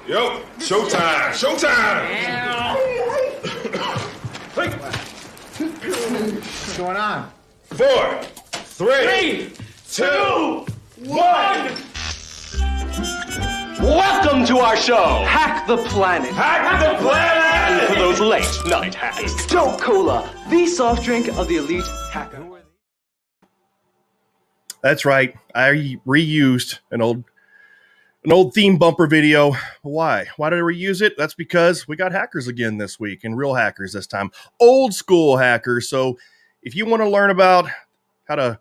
Yo, showtime, showtime! What's going on? 4, 3, 2, 1. Welcome to our show, Hack the Planet. Hack the planet! And for those late night hacks, Dope Cola, the soft drink of the elite hacker. That's right. I reused an old theme bumper video. Why? Why did I reuse it? That's because we got hackers again this week, and real hackers this time. Old school hackers. So if you want to learn about how to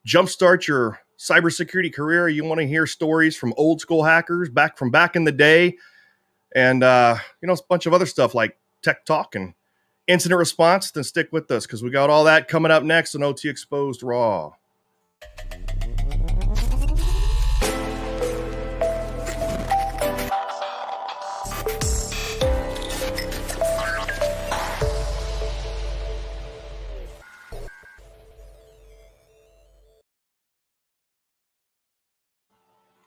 jumpstart your cybersecurity career, you want to hear stories from old school hackers back in the day, and a bunch of other stuff like tech talk and incident response, then stick with us because we got all that coming up next on OT Exposed Raw.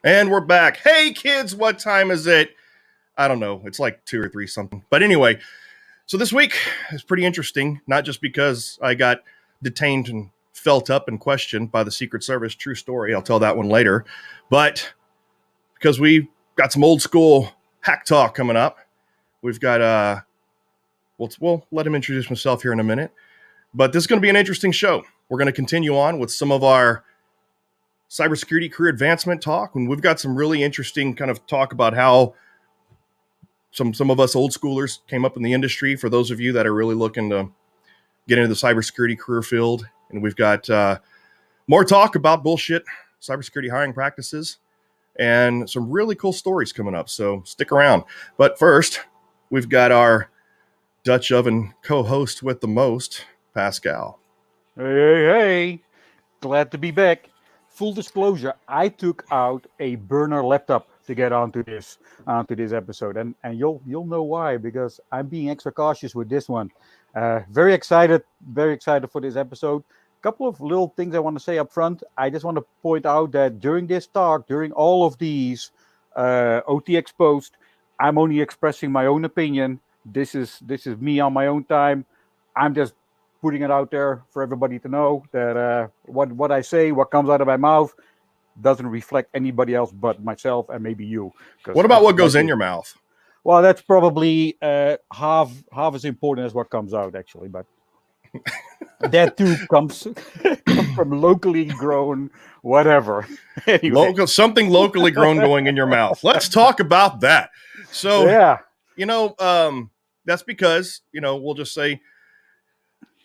And we're back. Hey, kids, what time is it? I don't know. It's like 2 or 3 something. But anyway, so this week is pretty interesting, not just because I got detained and felt up and questioned by the Secret Service. True story. I'll tell that one later. But because we got some old school hack talk coming up. We've got, we'll let him introduce himself here in a minute. But this is going to be an interesting show. We're going to continue on with some of our cybersecurity career advancement talk, and we've got some really interesting kind of talk about how some of us old schoolers came up in the industry, for those of you that are really looking to get into the cybersecurity career field. And we've got more talk about bullshit cybersecurity hiring practices and some really cool stories coming up, so stick around. But first, we've got our Dutch oven co-host with the most, Pascal. Hey, glad to be back. Full disclosure, I took out a burner laptop to get onto this episode, and you'll know why, because I'm being extra cautious with this one. Very excited for this episode. A couple of little things I want to say up front. I just want to point out that during this talk, during all of these OT Exposed, I'm only expressing my own opinion. This is me on my own time. I'm just putting it out there for everybody to know that what I say, what comes out of my mouth, doesn't reflect anybody else but myself and maybe you. What about what goes in your mouth? Well, that's probably half as important as what comes out, actually. But that too comes from locally grown whatever. Anyway. Something locally grown going in your mouth. Let's talk about that. So, yeah, that's because, we'll just say,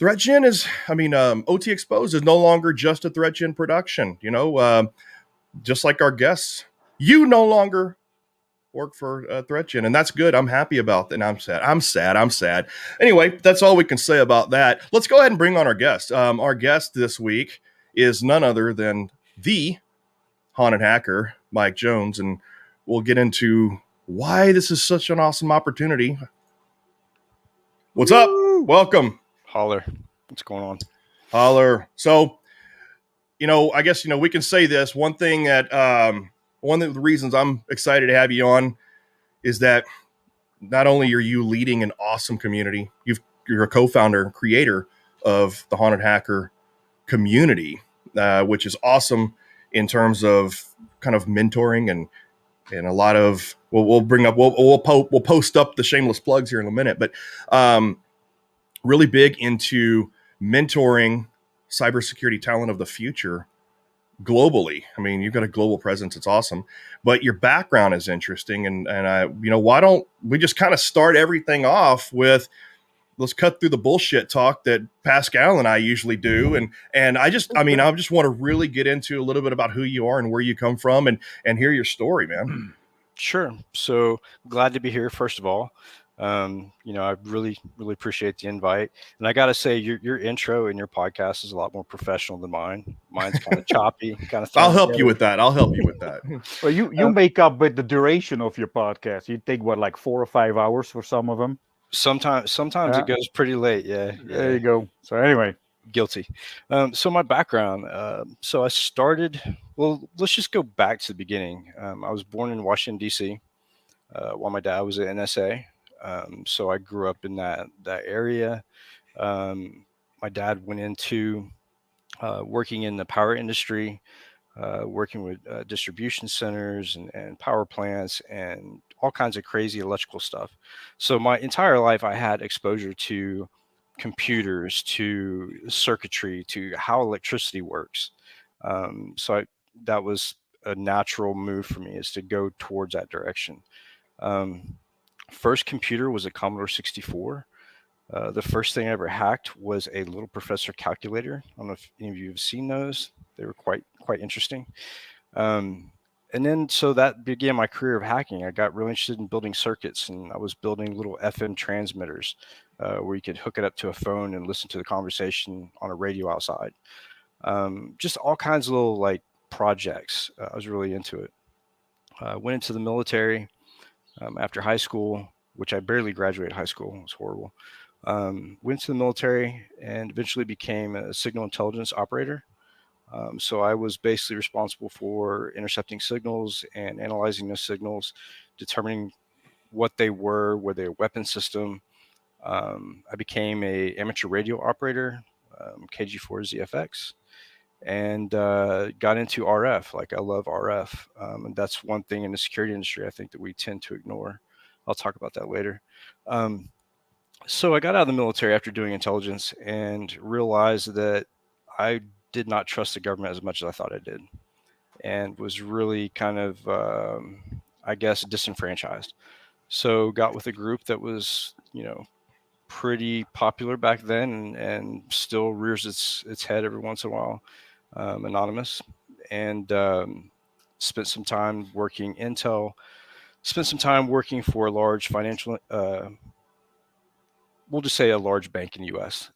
ThreatGen OT Exposed is no longer just a ThreatGen production. Just like our guests, you no longer work for ThreatGen, and that's good. I'm happy about that. And I'm sad. Anyway, that's all we can say about that. Let's go ahead and bring on our guest. Our guest this week is none other than the haunted hacker, Mike Jones, and we'll get into why this is such an awesome opportunity. What's up? Welcome. Holler. What's going on? Holler. So, I guess, we can say this. One thing that, one of the reasons I'm excited to have you on is that not only are you leading an awesome community, you're a co-founder and creator of the Haunted Hacker community, which is awesome in terms of kind of mentoring and a lot of, we'll post up the shameless plugs here in a minute, but, really big into mentoring cybersecurity talent of the future globally. I mean, you've got a global presence. It's awesome, but your background is interesting. And why don't we just kind of start everything off with, let's cut through the bullshit talk that Pascal and I usually do. And I just want to really get into a little bit about who you are and where you come from and hear your story, man. Sure. So glad to be here, first of all. I really, really appreciate the invite. And I got to say, your intro and your podcast is a lot more professional than mine. Mine's kind of choppy, kind of I'll thrown help you together. with that. I'll help you with that. Well, you make up with the duration of your podcast. You take what, like 4 or 5 hours for some of them. Sometimes Yeah. it goes pretty late. Yeah. There you go. So anyway, Guilty. So my background. So I started. Well, let's just go back to the beginning. I was born in Washington D.C. While my dad was at NSA. So I grew up in that area. My dad went into working in the power industry, working with distribution centers and power plants and all kinds of crazy electrical stuff. So my entire life, I had exposure to computers, to circuitry, to how electricity works. That was a natural move for me, is to go towards that direction. Um, First computer was a Commodore 64. The first thing I ever hacked was a little professor calculator. I don't know if any of you have seen those. They were quite interesting. And then so that began my career of hacking. I got really interested in building circuits, and I was building little FM transmitters where you could hook it up to a phone and listen to the conversation on a radio outside. Just all kinds of little like projects. I was really into it. Went into the military after high school, which I barely graduated high school. It was horrible. Went to the military and eventually became a signal intelligence operator. So I was basically responsible for intercepting signals and analyzing those signals, determining what they were they a weapon system. I became a amateur radio operator, KG4 ZFX, and got into RF. Like, I love RF, and that's one thing in the security industry I think that we tend to ignore. I'll talk about that later. So I got out of the military after doing intelligence and realized that I did not trust the government as much as I thought I did, and was really kind of, I guess, disenfranchised. So got with a group that was, pretty popular back then, and still rears its head every once in a while, anonymous, and spent some time working intel, spent some time working for a large financial, we'll just say a large bank in the U.S.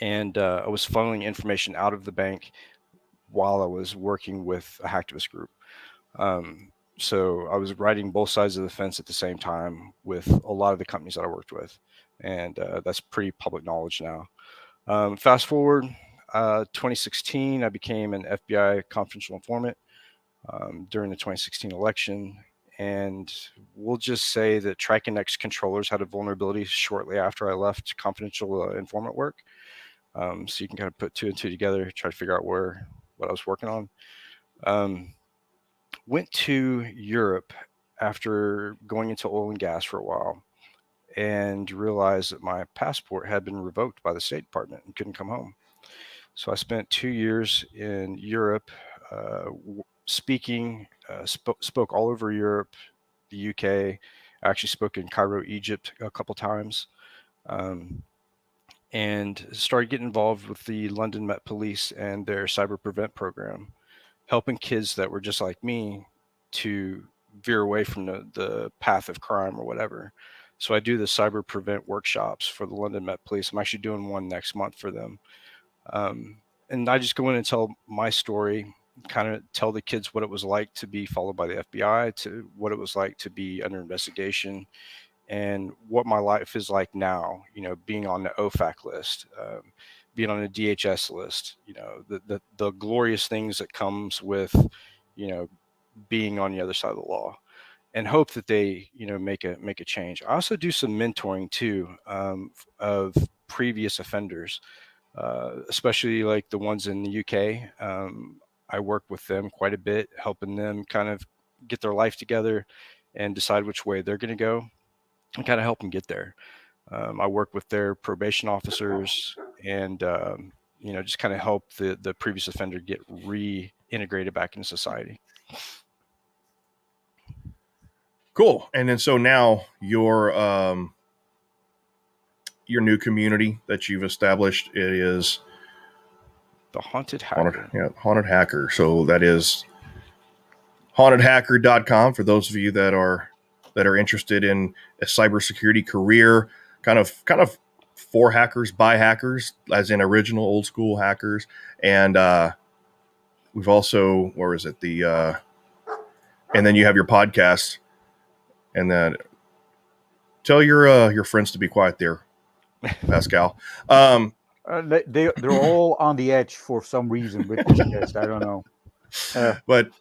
And I was funneling information out of the bank while I was working with a hacktivist group. So I was riding both sides of the fence at the same time with a lot of the companies that I worked with, and that's pretty public knowledge now. Fast forward, 2016, I became an FBI confidential informant during the 2016 election. And we'll just say that TriConnect's controllers had a vulnerability shortly after I left confidential informant work. So you can kind of put two and two together, try to figure out what I was working on. Went to Europe after going into oil and gas for a while, and realized that my passport had been revoked by the State Department and couldn't come home. So I spent 2 years in Europe speaking, spoke all over Europe, the UK. I actually spoke in Cairo, Egypt a couple times, and started getting involved with the London Met Police and their Cyber Prevent program, helping kids that were just like me to veer away from the path of crime or whatever. So I do the Cyber Prevent workshops for the London Met Police. I'm actually doing one next month for them. And I just go in and tell my story, kind of tell the kids what it was like to be followed by the FBI, to what it was like to be under investigation, and what my life is like now, being on the OFAC list, being on the DHS list, the glorious things that comes with, being on the other side of the law, and hope that they, make a change. I also do some mentoring too, of previous offenders, especially like the ones in the UK. I work with them quite a bit, helping them kind of get their life together and decide which way they're going to go, and kind of help them get there. I work with their probation officers, and just kind of help the previous offender get reintegrated back into society. Cool. And then so now your new community that you've established, it is the Haunted Hacker. Haunted Hacker. So that is hauntedhacker.com for those of you that are interested in a cybersecurity career, kind of for hackers by hackers, as in original old school hackers. And we've also, where is it? And then you have your podcast, and then tell your friends to be quiet there, Pascal. They're all on the edge for some reason with this guest. I don't know. But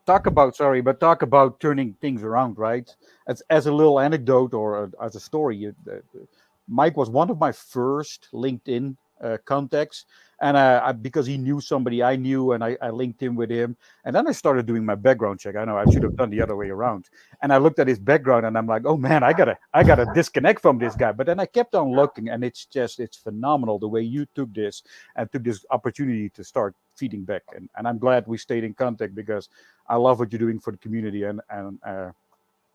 talk about turning things around, right? As a little anecdote or as a story, Mike was one of my first LinkedIn contacts, and because he knew somebody I knew, and I linked in with him, and then I started doing my background check. I know I should have done the other way around, and I looked at his background, and I'm like, oh man, I gotta disconnect from this guy. But then I kept on looking, and it's phenomenal the way you took this opportunity to start feeding back, and I'm glad we stayed in contact because I love what you're doing for the community, and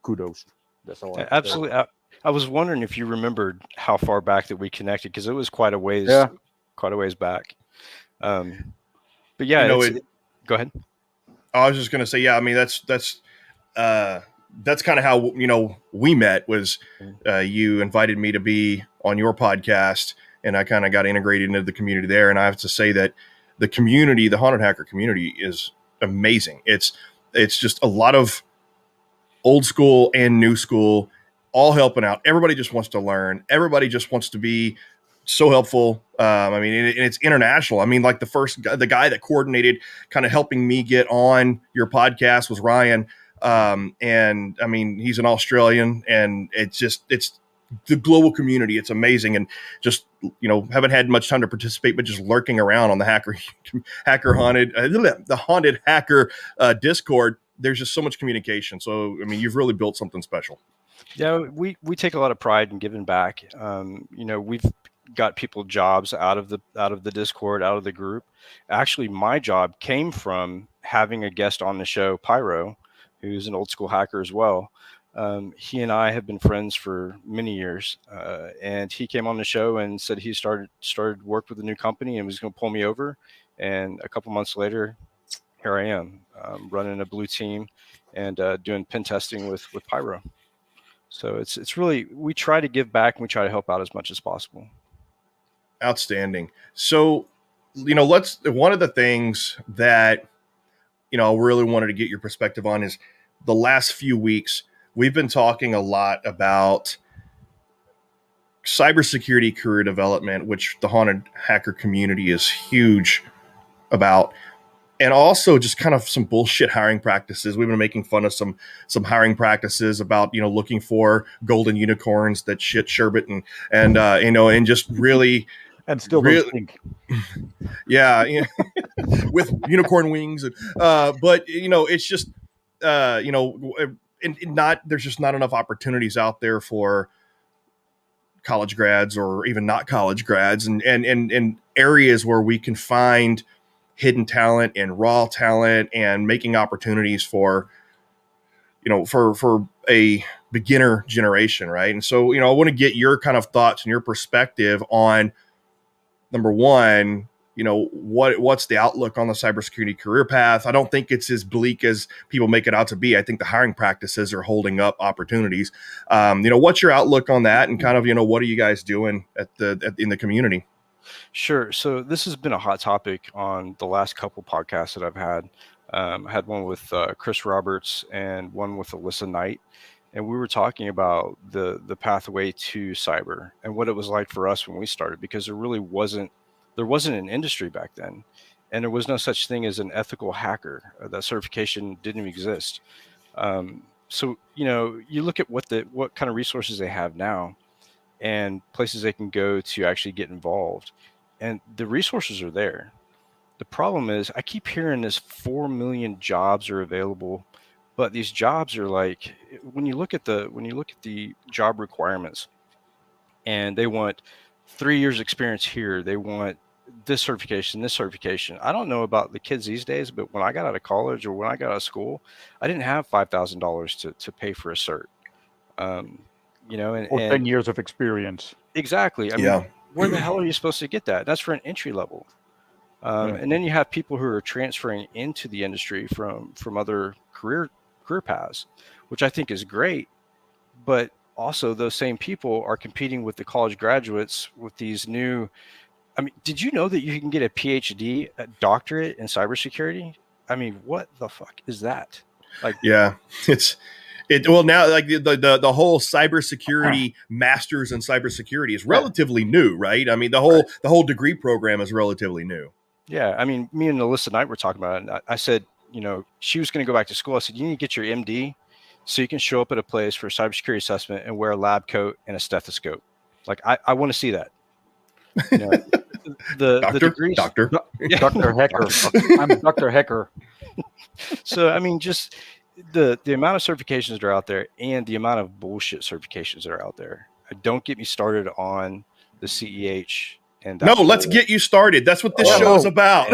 kudos. That's all. Absolutely. I was wondering if you remembered how far back that we connected, because it was quite a ways back. But yeah, go ahead. I was just going to say, yeah, I mean, that's kind of how, we met was you invited me to be on your podcast, and I kind of got integrated into the community there. And I have to say that the community, the Haunted Hacker community, is amazing. It's just a lot of old school and new school all helping out. Everybody just wants to learn. Everybody just wants to be so helpful. I mean, and it's international. I mean, like the guy that coordinated kind of helping me get on your podcast was Ryan. And I mean, he's an Australian, and it's the global community. It's amazing. And just, haven't had much time to participate, but just lurking around on the the Haunted Hacker Discord. There's just so much communication. So, I mean, you've really built something special. Yeah, we take a lot of pride in giving back. We've got people jobs out of the Discord, out of the group. Actually, my job came from having a guest on the show, Pyro, who's an old school hacker as well. He and I have been friends for many years, and he came on the show and said he started work with a new company and was going to pull me over. And a couple months later, here I am, running a blue team and doing pen testing with Pyro. So it's really, we try to give back and we try to help out as much as possible. Outstanding. So, one of the things that, I really wanted to get your perspective on is the last few weeks, we've been talking a lot about cybersecurity career development, which the Haunted Hacker community is huge about. And also just kind of some bullshit hiring practices. We've been making fun of some hiring practices about, looking for golden unicorns that shit sherbet and just really and still don't stink. Yeah, with unicorn wings. But it's just there's just not enough opportunities out there for college grads or even not college grads, and areas where we can find hidden talent and raw talent and making opportunities for a beginner generation. Right. And so, I want to get your kind of thoughts and your perspective on, number one, what's the outlook on the cybersecurity career path? I don't think it's as bleak as people make it out to be. I think the hiring practices are holding up opportunities. What's your outlook on that? And kind of, what are you guys doing in the community? Sure. So this has been a hot topic on the last couple podcasts that I've had. I had one with Chris Roberts and one with Alyssa Knight, and we were talking about the pathway to cyber and what it was like for us when we started, because there wasn't an industry back then, and there was no such thing as an ethical hacker. That certification didn't exist. So you look at what kind of resources they have now, and places they can go to actually get involved. And the resources are there. The problem is I keep hearing this 4 million jobs are available, but these jobs are like, when you look at the job requirements, and they want 3 years experience here, they want this certification. I don't know about the kids these days, but when I got out of college or when I got out of school, I didn't have $5,000 to pay for a cert. Or 10 years of experience. Exactly. I mean, where the hell are you supposed to get that? That's for an entry level. And then you have people who are transferring into the industry from other career paths, which I think is great. But also those same people are competing with the college graduates with these new. I mean, did you know that you can get a PhD, a doctorate in cybersecurity? I mean, what the fuck is that? Like, Yeah, well now like the whole cybersecurity masters in cybersecurity is relatively new, right? I mean the whole degree program is relatively new. yeah, I mean, me and Alyssa Knight were talking about it. And I said, you know, she was going to go back to school. I said, you need to get your MD so you can show up at a place for a cybersecurity assessment and wear a lab coat and a stethoscope. Like, I want to see that. You know, the degrees. Doctor. Dr. Hacker. I'm Dr. Hacker. So, I mean, just the amount of certifications that are out there and the amount of bullshit certifications that are out there. Don't get me started on the CEH. And no, let's get you started. That's what this show is about.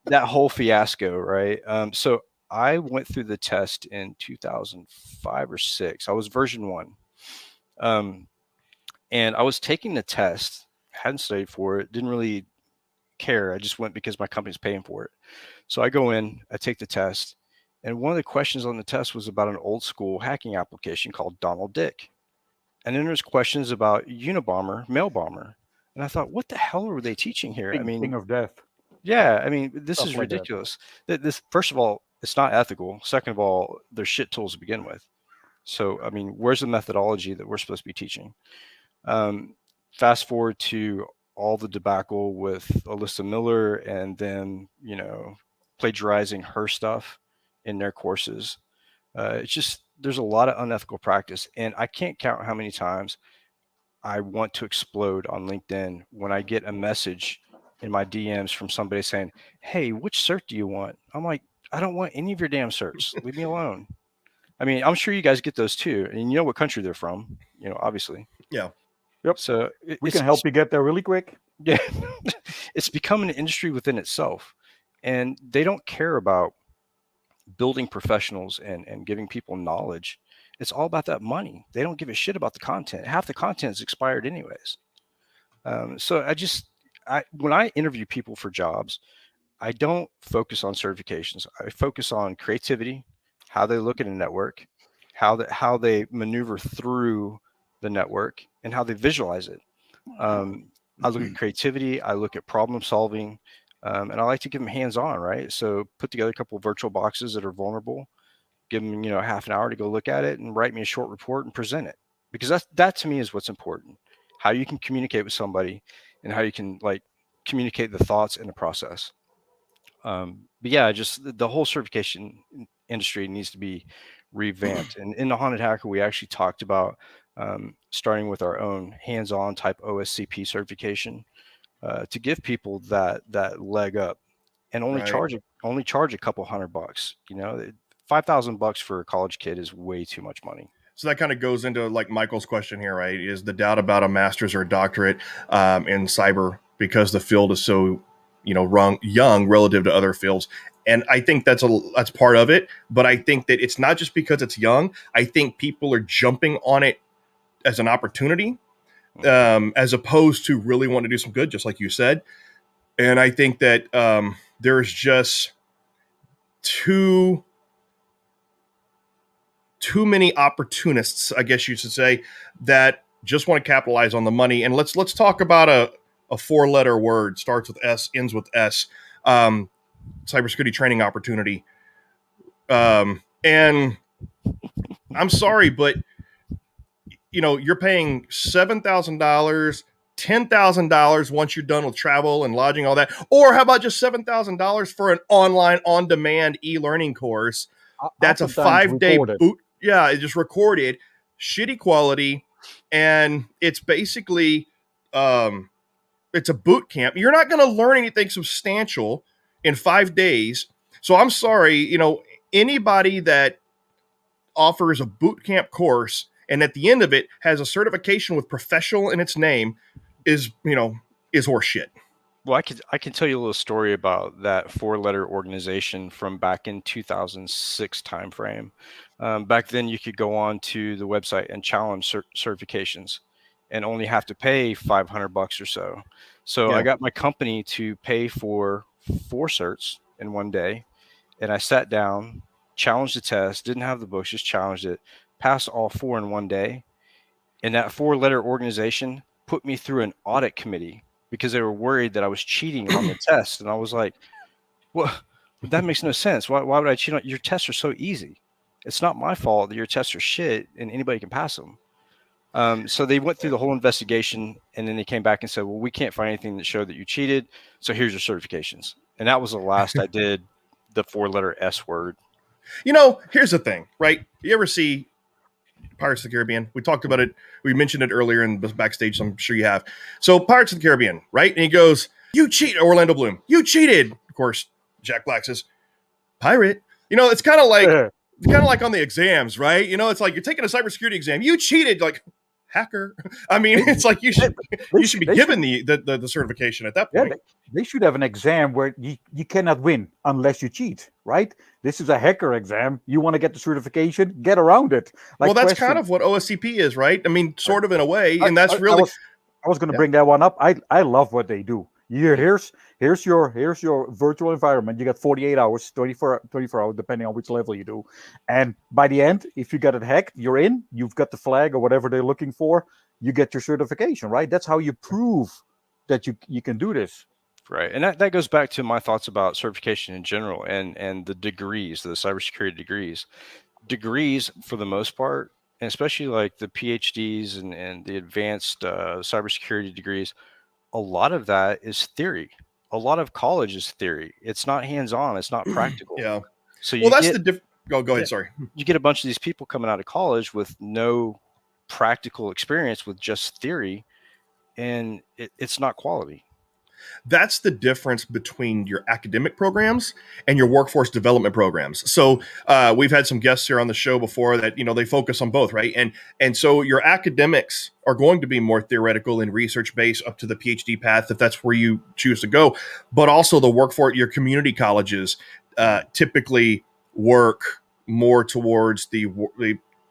That whole fiasco, right? So I went through the test in 2005 or 6. I was version 1. And I was taking the test, hadn't studied for it, didn't really care. I just went because my company's paying for it. So I go in, I take the test, and one of the questions on the test was about an old school hacking application called Donald Dick. And then there's questions about Unabomber, mail bomber. And I thought, what the hell were they teaching here? I mean, King of Death. Yeah, I mean, this Stuff is like that. ridiculous. This, first of all, it's not ethical. Second of all, they're shit tools to begin with. So, I mean, where's the methodology that we're supposed to be teaching? Fast forward to all the debacle with Alyssa Miller and then, you know, plagiarizing her stuff in their courses. It's just, there's a lot of unethical practice. And I can't count how many times I want to explode on LinkedIn when I get a message in my DMs from somebody saying, hey, which cert do you want? I'm like, I don't want any of your damn certs. Leave me alone. I mean, I'm sure you guys get those too. And you know what country they're from, you know, obviously. Yeah. Yep. So We can help you get there really quick. Yeah. It's become an industry within itself. And they don't care about building professionals and giving people knowledge. It's all about that money. They don't give a shit about the content. Half the content is expired anyways. So when I interview people for jobs, I don't focus on certifications. I focus on creativity, how they look at a network, how they maneuver through the network, and how they visualize it. I look at creativity. I look at problem solving, and I like to give them hands-on, right? So put together a couple of virtual boxes that are vulnerable, give them, you know, half an hour to go look at it and write me a short report and present it. Because that to me is what's important. How you can communicate with somebody and how you can like communicate the thoughts in the process. But yeah, just the whole certification industry needs to be revamped. And in the Haunted Hacker, we actually talked about starting with our own hands-on type OSCP certification to give people that leg up, and only charge a couple $100. You know, $5,000 for a college kid is way too much money. So that kind of goes into like Michael's question here, right? Is the doubt about a master's or a doctorate in cyber because the field is so, you know, young relative to other fields. And I think that's part of it. But I think that it's not just because it's young. I think people are jumping on it as an opportunity, as opposed to really want to do some good, just like you said. And I think that there's just too many opportunists, I guess you should say, that just want to capitalize on the money. And let's talk about a 4-letter word, starts with S, ends with S, cybersecurity training opportunity. And I'm sorry, but you know, you're paying $7,000, $10,000 once you're done with travel and lodging, all that. Or how about just $7,000 for an online on-demand e-learning course? That's a 5-day boot. Yeah, it's just recorded, shitty quality, and it's basically it's a boot camp. You're not going to learn anything substantial in 5 days. So I'm sorry, you know, anybody that offers a boot camp course and at the end of it has a certification with professional in its name is horseshit. Well, I can tell you a little story about that 4-letter organization from back in 2006 timeframe. Back then, you could go on to the website and challenge certifications, and only have to pay $500 or so. So Yeah. I got my company to pay for 4 certs in one day, and I sat down, challenged the test, didn't have the books, just challenged it, passed all 4 in one day. And that 4-letter organization put me through an audit committee because they were worried that I was cheating on the test. And I was like, well, that makes no sense. Why would I cheat on your tests are so easy? It's not my fault that your tests are shit and anybody can pass them. So they went through the whole investigation, and then they came back and said, well, we can't find anything that showed that you cheated. So here's your certifications. And that was the last I did the 4-letter S word. Here's the thing, right? You ever see Pirates of the Caribbean? We talked about it. We mentioned it earlier in the backstage, so I'm sure you have. So Pirates of the Caribbean, right? And he goes, you cheated, Orlando Bloom. You cheated. Of course, Jack Black says, pirate. It's kind of like on the exams, right? It's like you're taking a cybersecurity exam. You cheated, like hacker. I mean, it's like you should be given the certification at that point. Yeah, they should have an exam where you cannot win unless you cheat, right? This is a hacker exam. You want to get the certification, get around it. Well, that's kind of what OSCP is, right? I mean, sort of in a way, and that's really. I was going to bring that one up. I love what they do. Here's your virtual environment. You got 48 hours, 24 hours, depending on which level you do. And by the end, if you got it hacked, you're in. You've got the flag or whatever they're looking for. You get your certification, right? That's how you prove that you can do this. Right. And that goes back to my thoughts about certification in general and the degrees, the cybersecurity degrees. Degrees, for the most part, and especially like the PhDs and the advanced cybersecurity degrees, a lot of that is theory. A lot of college is theory. It's not hands-on. It's not practical. Yeah. So that's the difference. Go ahead. Yeah, sorry. You get a bunch of these people coming out of college with no practical experience with just theory, and it's not quality. That's the difference between your academic programs and your workforce development programs. So we've had some guests here on the show before that, they focus on both, right? And so your academics are going to be more theoretical and research based up to the PhD path, if that's where you choose to go. But also the workforce, your community colleges typically work more towards the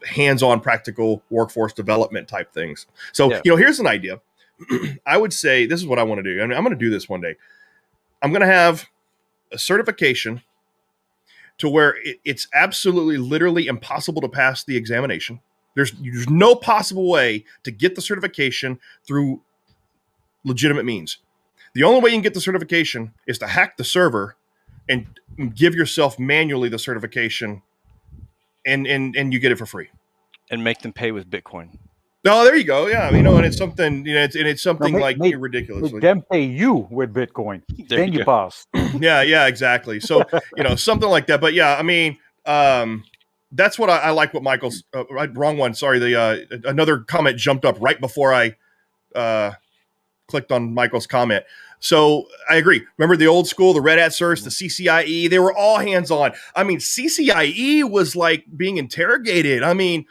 hands-on practical workforce development type things. So, here's an idea. I would say this is what I want to do. I'm going to do this one day. I'm going to have a certification to where it's absolutely, literally impossible to pass the examination. There's no possible way to get the certification through legitimate means. The only way you can get the certification is to hack the server and give yourself manually the certification, and you get it for free. And make them pay with Bitcoin. No, there you go. Yeah, and it's something. It's something ridiculous. Them pay you with Bitcoin, then you pass. Yeah, exactly. So something like that. But yeah, I mean, that's what I like. What Michael's wrong one. Sorry, the another comment jumped up right before I clicked on Michael's comment. So I agree. Remember the old school, the Red Hat certs, the CCIE. They were all hands on. I mean, CCIE was like being interrogated. I mean.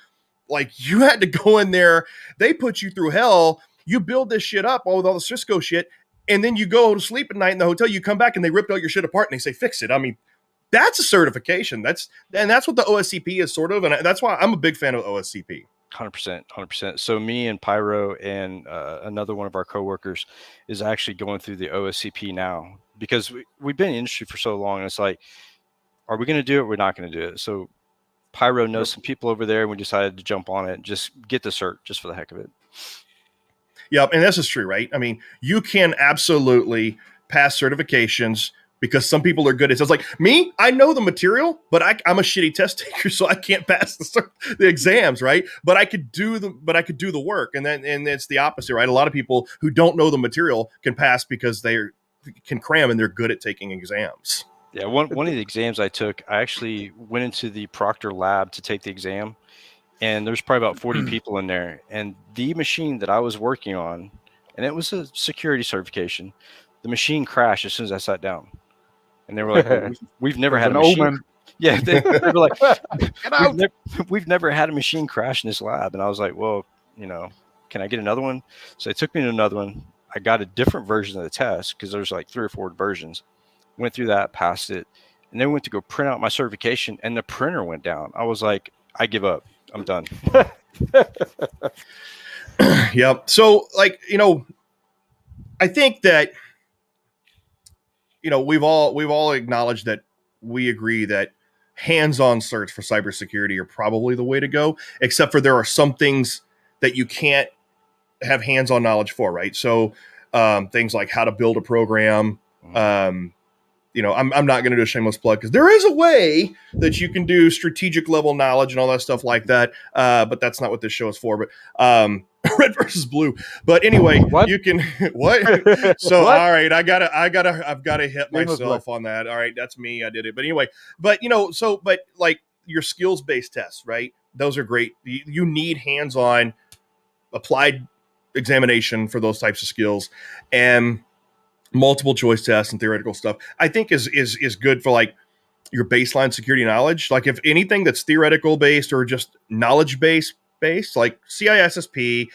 Like you had to go in there, they put you through hell. You build this shit up all with all the Cisco shit, and then you go to sleep at night in the hotel. You come back and they ripped all your shit apart and they say fix it. I mean, that's a certification. That's what the OSCP is sort of, and that's why I'm a big fan of OSCP. 100%. So me and Pyro and another one of our coworkers is actually going through the OSCP now because we've been in the industry for so long. And it's like, are we going to do it? We're not going to do it. So Pyro knows some people over there, and we decided to jump on it and just get the cert just for the heck of it. Yeah, and this is true, right? I mean, you can absolutely pass certifications because some people are good at it. So it's like me, I know the material, but I'm a shitty test taker, so I can't pass the exams, right? But I could do the work, and it's the opposite, right? A lot of people who don't know the material can pass because they can cram and they're good at taking exams. Yeah, one of the exams I took, I actually went into the Proctor lab to take the exam, and there's probably about 40 people in there. And the machine that I was working on, and it was a security certification, the machine crashed as soon as I sat down. And they were like, well, we've never had a machine. Omen. Yeah, they were like, we've never had a machine crash in this lab. And I was like, well, can I get another one? So they took me to another one. I got a different version of the test because there's like 3 or 4 versions. Went through that, passed it, and then went to go print out my certification, and the printer went down. I was like, I give up. I'm done. Yep. So, like, I think that we've all acknowledged that we agree that hands-on certs for cybersecurity are probably the way to go, except for there are some things that you can't have hands-on knowledge for, right? So things like how to build a program. I'm not going to do a shameless plug because there is a way that you can do strategic level knowledge and all that stuff like that. But that's not what this show is for. But red versus blue. But anyway, What? you can what? So What? all right, I've got to hit myself on that. All right, that's me. I did it. But anyway, but like your skills based tests, right? Those are great. You need hands-on applied examination for those types of skills, and multiple choice tests and theoretical stuff, I think is good for like your baseline security knowledge. Like if anything that's theoretical based or just knowledge based, like CISSP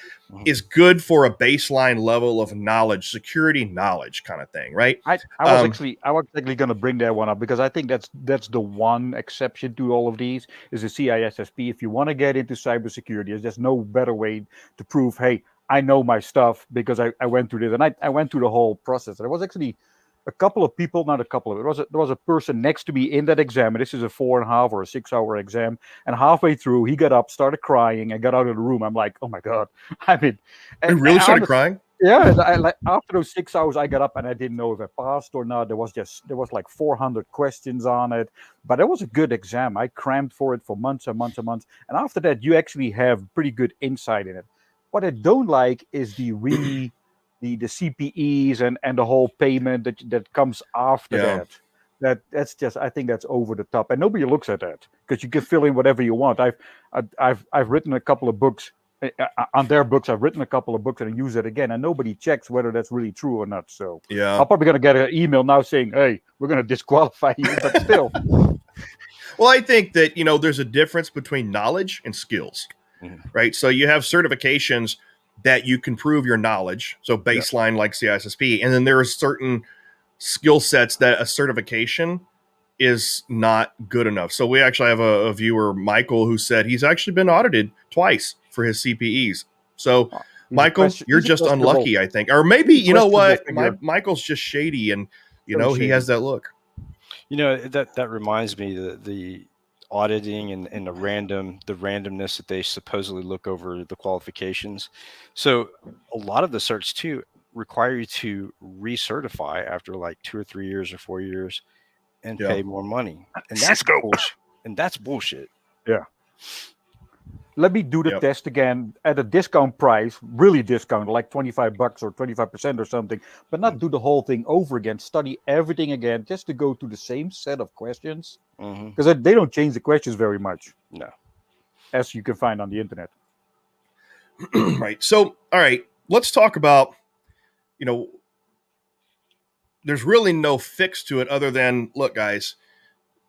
is good for a baseline level of knowledge, security knowledge kind of thing, right? I was actually going to bring that one up because I think that's the one exception to all of these is the CISSP. If you want to get into cybersecurity, there's just no better way to prove, hey, I know my stuff because I went through this, and I went through the whole process. There was actually a couple of people, not a couple of, there was a person next to me in that exam. And this is a 4.5 or a 6 hour exam. And halfway through, he got up, started crying, and got out of the room. I'm like, oh my God. I mean, he really started crying? Yeah, like after those 6 hours, I got up and I didn't know if I passed or not. There was like 400 questions on it, but it was a good exam. I crammed for it for months and months and months. And after that, you actually have pretty good insight in it. What I don't like is the CPEs and the whole payment that comes after that. That's just, I think that's over the top, and nobody looks at that because you can fill in whatever you want. I've written a couple of books on their books. I've written a couple of books and I use it again, and nobody checks whether that's really true or not. So yeah, I'm probably gonna get an email now saying, "Hey, we're gonna disqualify you," but still. Well, I think that there's a difference between knowledge and skills. Right. So you have certifications that you can prove your knowledge. So baseline like CISSP. And then there are certain skill sets that a certification is not good enough. So we actually have a viewer, Michael, who said he's actually been audited twice for his CPEs. So Michael, you're just unlucky, I think. Or maybe, you know what? Michael's just shady and, he has that look. That reminds me the auditing and the randomness that they supposedly look over the qualifications. So a lot of the certs too require you to recertify after like 2 or 3 years or 4 years and pay more money. And that's bullshit. And that's bullshit. Yeah. Let me do the test again at a discount price, really discount, like $25 or 25% or something, but not do the whole thing over again. Study everything again just to go through the same set of questions because they don't change the questions very much. No, as you can find on the internet. Right. So, all right, let's talk about, there's really no fix to it other than, look, guys,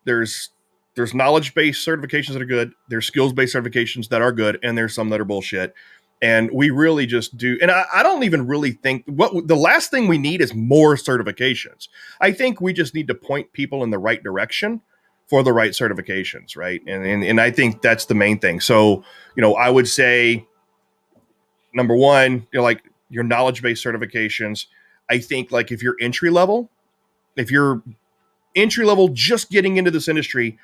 there's knowledge-based certifications that are good. There's skills-based certifications that are good, and there's some that are bullshit. And we really just do. And I don't even really think the last thing we need is more certifications. I think we just need to point people in the right direction for the right certifications, right? And I think that's the main thing. So, I would say, number one, like your knowledge-based certifications. I think like if you're entry level just getting into this industry,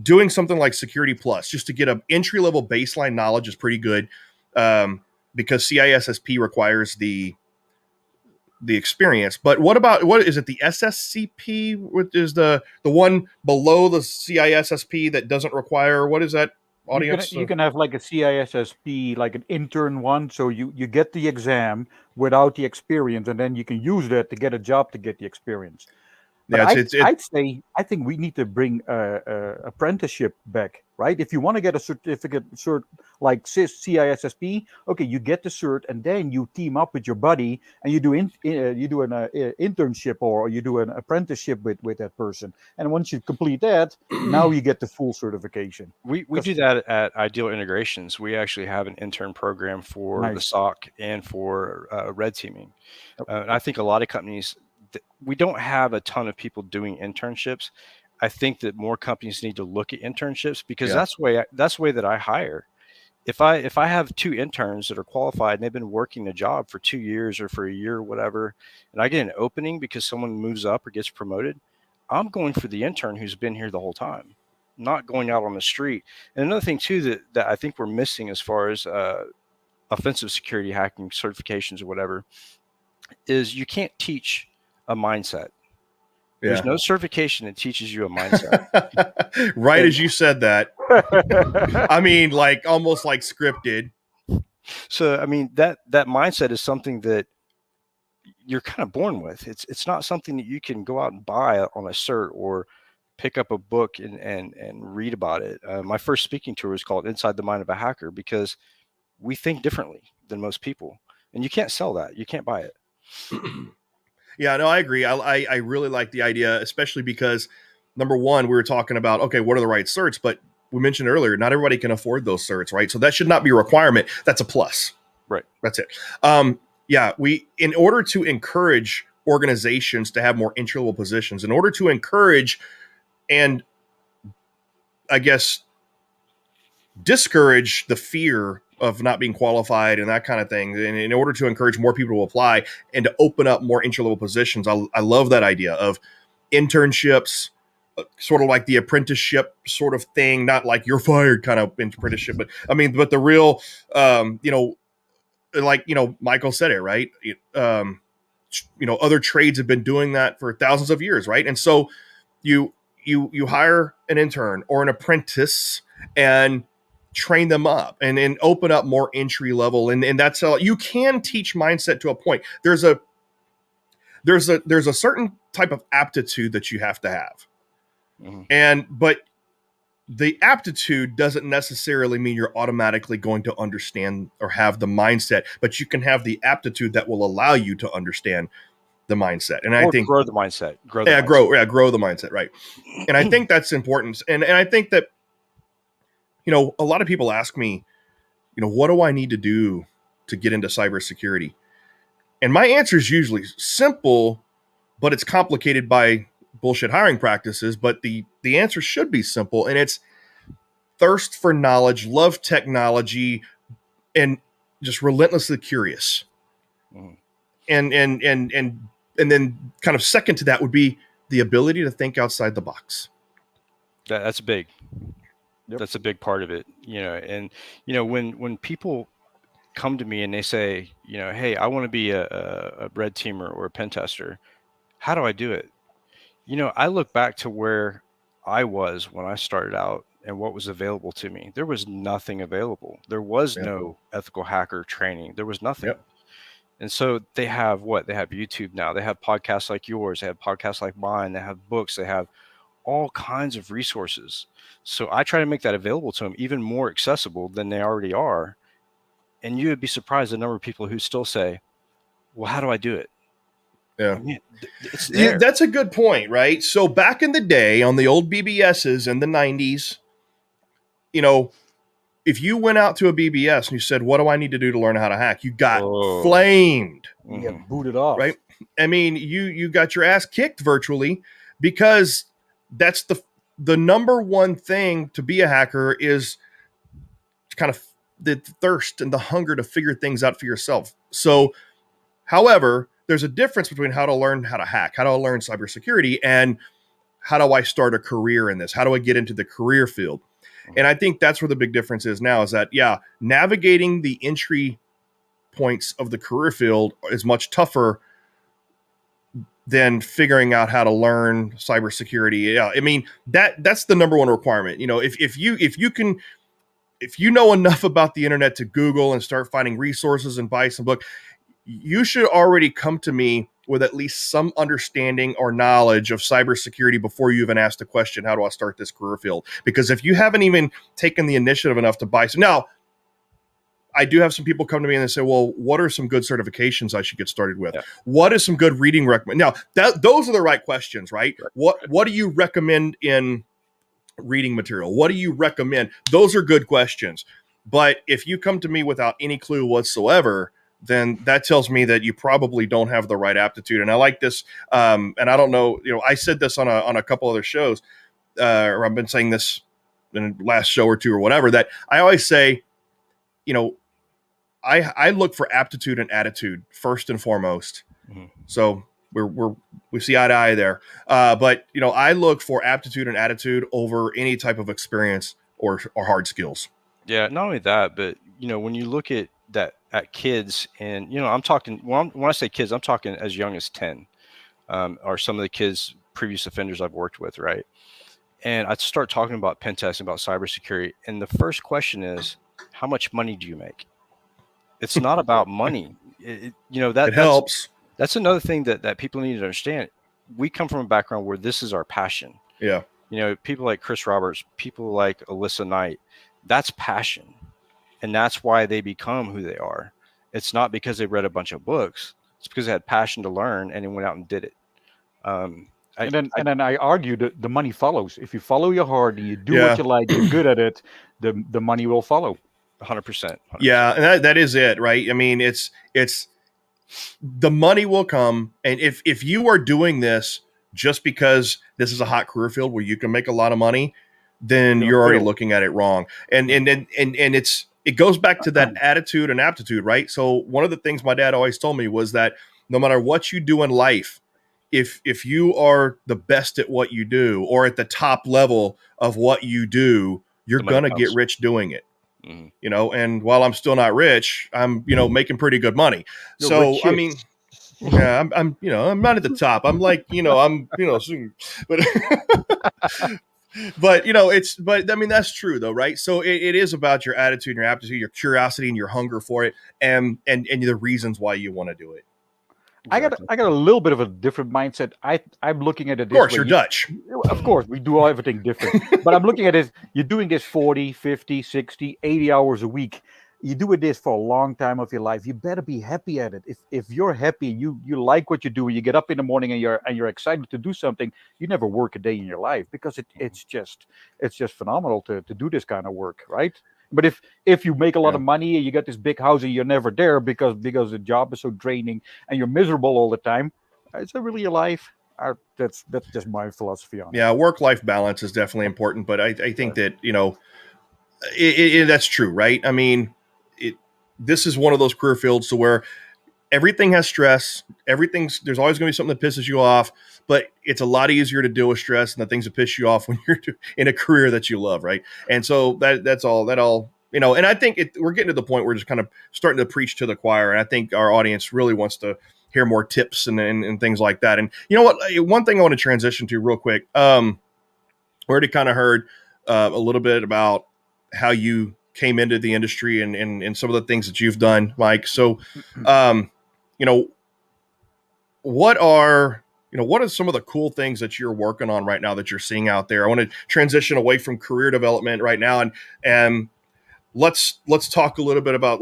doing something like Security Plus just to get an entry-level baseline knowledge is pretty good because CISSP requires the experience. But what is it, the SSCP, which is the one below the CISSP that doesn't require, what is that, audience? You can have like a CISSP, like an intern one, so you get the exam without the experience, and then you can use that to get a job to get the experience. But I think we need to bring apprenticeship back, right? If you want to get a certificate like CISSP, okay, you get the cert, and then you team up with your buddy, and you do an internship or you do an apprenticeship with that person. And once you complete that, now you get the full certification. We do that at Ideal Integrations. We actually have an intern program for the SOC and for red teaming. And I think a lot of companies, we don't have a ton of people doing internships. I think that more companies need to look at internships because that's the way that I hire. if I have two interns that are qualified and they've been working a job for 2 years or for a year or whatever, and I get an opening because someone moves up or gets promoted, I'm going for the intern who's been here the whole time, not going out on the street. And another thing too that I think we're missing as far as offensive security hacking certifications or whatever is you can't teach a mindset. There's no certification that teaches you a mindset. Right, as you said that. I mean, like almost like scripted. So, I mean, that mindset is something that you're kind of born with. It's not something that you can go out and buy on a cert or pick up a book and read about it. My first speaking tour was called Inside the Mind of a Hacker because we think differently than most people, and you can't sell that. You can't buy it. Yeah, no, I agree. I really like the idea, especially because number one, we were talking about, okay, what are the right certs? But we mentioned earlier, not everybody can afford those certs, right? So that should not be a requirement. That's a plus. Right. That's it. Yeah, in order to encourage organizations to have more entry-level positions, in order to encourage and I guess discourage the fear of not being qualified and that kind of thing, and in order to encourage more people to apply and to open up more entry-level positions, I love that idea of internships, sort of like the apprenticeship sort of thing, not like you're fired kind of apprenticeship, but I mean, but the real, like, Michael said it, right? Other trades have been doing that for thousands of years, right? And so you hire an intern or an apprentice and train them up and open up more entry level. And that's how you can teach mindset to a point. There's a certain type of aptitude that you have to have. Mm-hmm. But the aptitude doesn't necessarily mean you're automatically going to understand or have the mindset, but you can have the aptitude that will allow you to understand the mindset. And I think grow the mindset. Grow the mindset. Right. And I think that's important. And I think that, a lot of people ask me, what do I need to do to get into cybersecurity? And my answer is usually simple, but it's complicated by bullshit hiring practices. But the answer should be simple, and it's thirst for knowledge, love technology, and just relentlessly curious. Mm. And then kind of second to that would be the ability to think outside the box. That's big. Yep. That's a big part of it, and when people come to me and they say, hey, I want to be a red teamer or a pen tester, how do I do it? I look back to where I was when I started out and what was available to me. There was nothing available. There was no ethical hacker training. There was nothing. Yep. And so they have YouTube now. They have podcasts like yours. They have podcasts like mine. They have books. They have all kinds of resources. So I try to make that available to them, even more accessible than they already are. And you would be surprised the number of people who still say, well, how do I do it? Yeah. I mean, it's there. That's a good point, right? So back in the day on the old BBSs in the 90s, if you went out to a BBS and you said, what do I need to do to learn how to hack? You got flamed. You got booted off. Right? I mean, you got your ass kicked virtually, because that's the number one thing to be a hacker is kind of the thirst and the hunger to figure things out for yourself. So, however, there's a difference between how to learn how to hack, how to learn cybersecurity, and how do I start a career in this? How do I get into the career field? And I think that's where the big difference is now, is that, navigating the entry points of the career field is much tougher than figuring out how to learn cybersecurity. Yeah, I mean, that's the number one requirement. If you know enough about the internet to Google and start finding resources and buy some book, you should already come to me with at least some understanding or knowledge of cybersecurity before you even ask the question, how do I start this career field? Because if you haven't even taken the initiative enough to buy some, now I do have some people come to me and they say, well, what are some good certifications I should get started with? Yeah. What is some good reading recommend? Now those are the right questions, right? What do you recommend in reading material? What do you recommend? Those are good questions. But if you come to me without any clue whatsoever, then that tells me that you probably don't have the right aptitude. And I like this. And I don't know, I said this on a couple other shows, or I've been saying this in the last show or two or whatever, that I always say, you know, I look for aptitude and attitude first and foremost. Mhm. So we see eye to eye there. But you know, I look for aptitude and attitude over any type of experience or hard skills. Yeah, not only that, but when you look at kids, and I'm talking when I say kids, I'm talking as young as 10, are some of the kids previous offenders I've worked with, right? And I start talking about pen testing, about cybersecurity, and the first question is, how much money do you make? It's not about money. It helps. That's another thing that people need to understand. We come from a background where this is our passion. Yeah. People like Chris Roberts, people like Alyssa Knight, that's passion. And that's why they become who they are. It's not because they read a bunch of books. It's because they had passion to learn and they went out and did it. And then I argue that the money follows. If you follow your heart and you do Yeah. what you like, you're good at it, the money will follow. 100%. Yeah, and that is it, right? I mean, it's the money will come, and if you are doing this just because this is a hot career field where you can make a lot of money, then you're already looking at it wrong. And it goes back to that attitude and aptitude, right? So one of the things my dad always told me was that no matter what you do in life, if you are the best at what you do or at the top level of what you do, you're gonna get rich doing it. Mm-hmm. And while I'm still not rich, I'm, making pretty good money. So, I mean, yeah, I'm not at the top. I'm like, but, but I mean, that's true though, right? So it is about your attitude, your aptitude, your curiosity and your hunger for it and the reasons why you want to do it. Exactly. I got a little bit of a different mindset. I'm looking at it this way. Of course, you're Dutch. Of course, we do everything different. But I'm looking at it, you're doing this 40, 50, 60, 80 hours a week. You do this for a long time of your life. You better be happy at it. If you're happy, you like what you do, you get up in the morning and you're excited to do something, you never work a day in your life because it's just phenomenal to do this kind of work, right? But if you make a lot of money and you got this big house and you're never there because the job is so draining and you're miserable all the time, is that really your life? That's just my philosophy on it. Yeah, work-life balance is definitely important, but I think that that's true, right? I mean, this is one of those career fields to where everything has stress. There's always going to be something that pisses you off, but it's a lot easier to deal with stress and the things that piss you off when you're in a career that you love, right? And so that's all. And I think we're getting to the point where we're just kind of starting to preach to the choir, and I think our audience really wants to hear more tips and things like that. And you know what? One thing I want to transition to real quick. We already kind of heard a little bit about how you came into the industry and some of the things that you've done, Mike. So, what are some of the cool things that you're working on right now that you're seeing out there? I want to transition away from career development right now, and let's talk a little bit about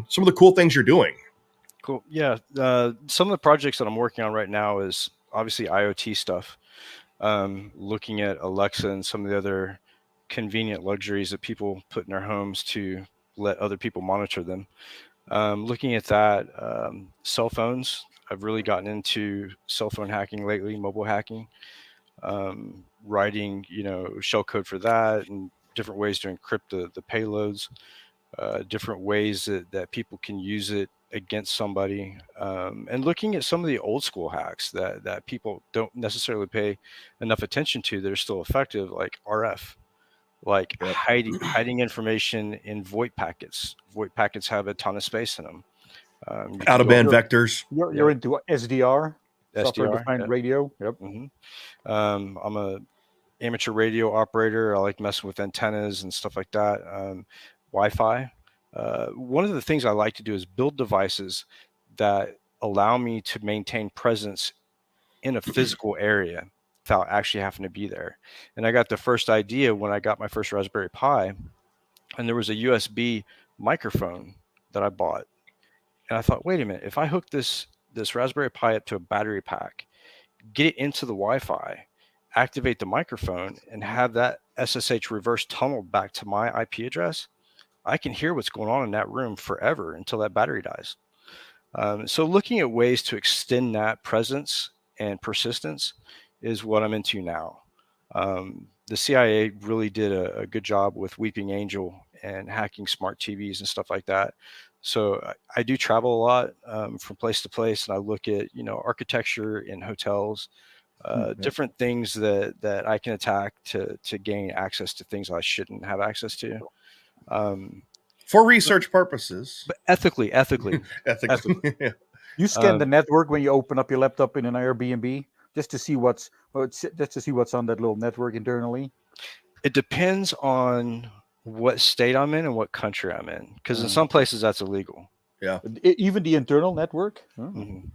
some of the cool things you're doing. Cool. Yeah. Some of the projects that I'm working on right now is obviously IoT stuff. Looking at Alexa and some of the other convenient luxuries that people put in their homes to let other people monitor them. Looking at that, cell phones. I've really gotten into cell phone hacking lately, mobile hacking, writing, shell code for that and different ways to encrypt the payloads, different ways that people can use it against somebody, and looking at some of the old school hacks that people don't necessarily pay enough attention to that are still effective, like RF. Like hiding information in VoIP packets. VoIP packets have a ton of space in them. Out of band vectors. You're into SDR, software-defined radio. Yep. Mm-hmm. I'm a amateur radio operator. I like messing with antennas and stuff like that. Wi-Fi. One of the things I like to do is build devices that allow me to maintain presence in a physical area without actually having to be there. And I got the first idea when I got my first Raspberry Pi, and there was a USB microphone that I bought. And I thought, wait a minute, if I hook this Raspberry Pi up to a battery pack, get it into the Wi-Fi, activate the microphone, and have that SSH reverse tunneled back to my IP address, I can hear what's going on in that room forever until that battery dies. So looking at ways to extend that presence and persistence is what I'm into now. the CIA really did a good job with Weeping Angel and hacking smart TVs and stuff like that. So I do travel a lot from place to place, and I look at architecture in hotels, different things that I can attack to gain access to things I shouldn't have access to. For research purposes, but ethically. ethically. Yeah. You scan the network when you open up your laptop in an Airbnb just to see what's on that little network internally. It depends on what state I'm in and what country I'm in, because in some places that's illegal. Yeah. Even the internal network. Mhm.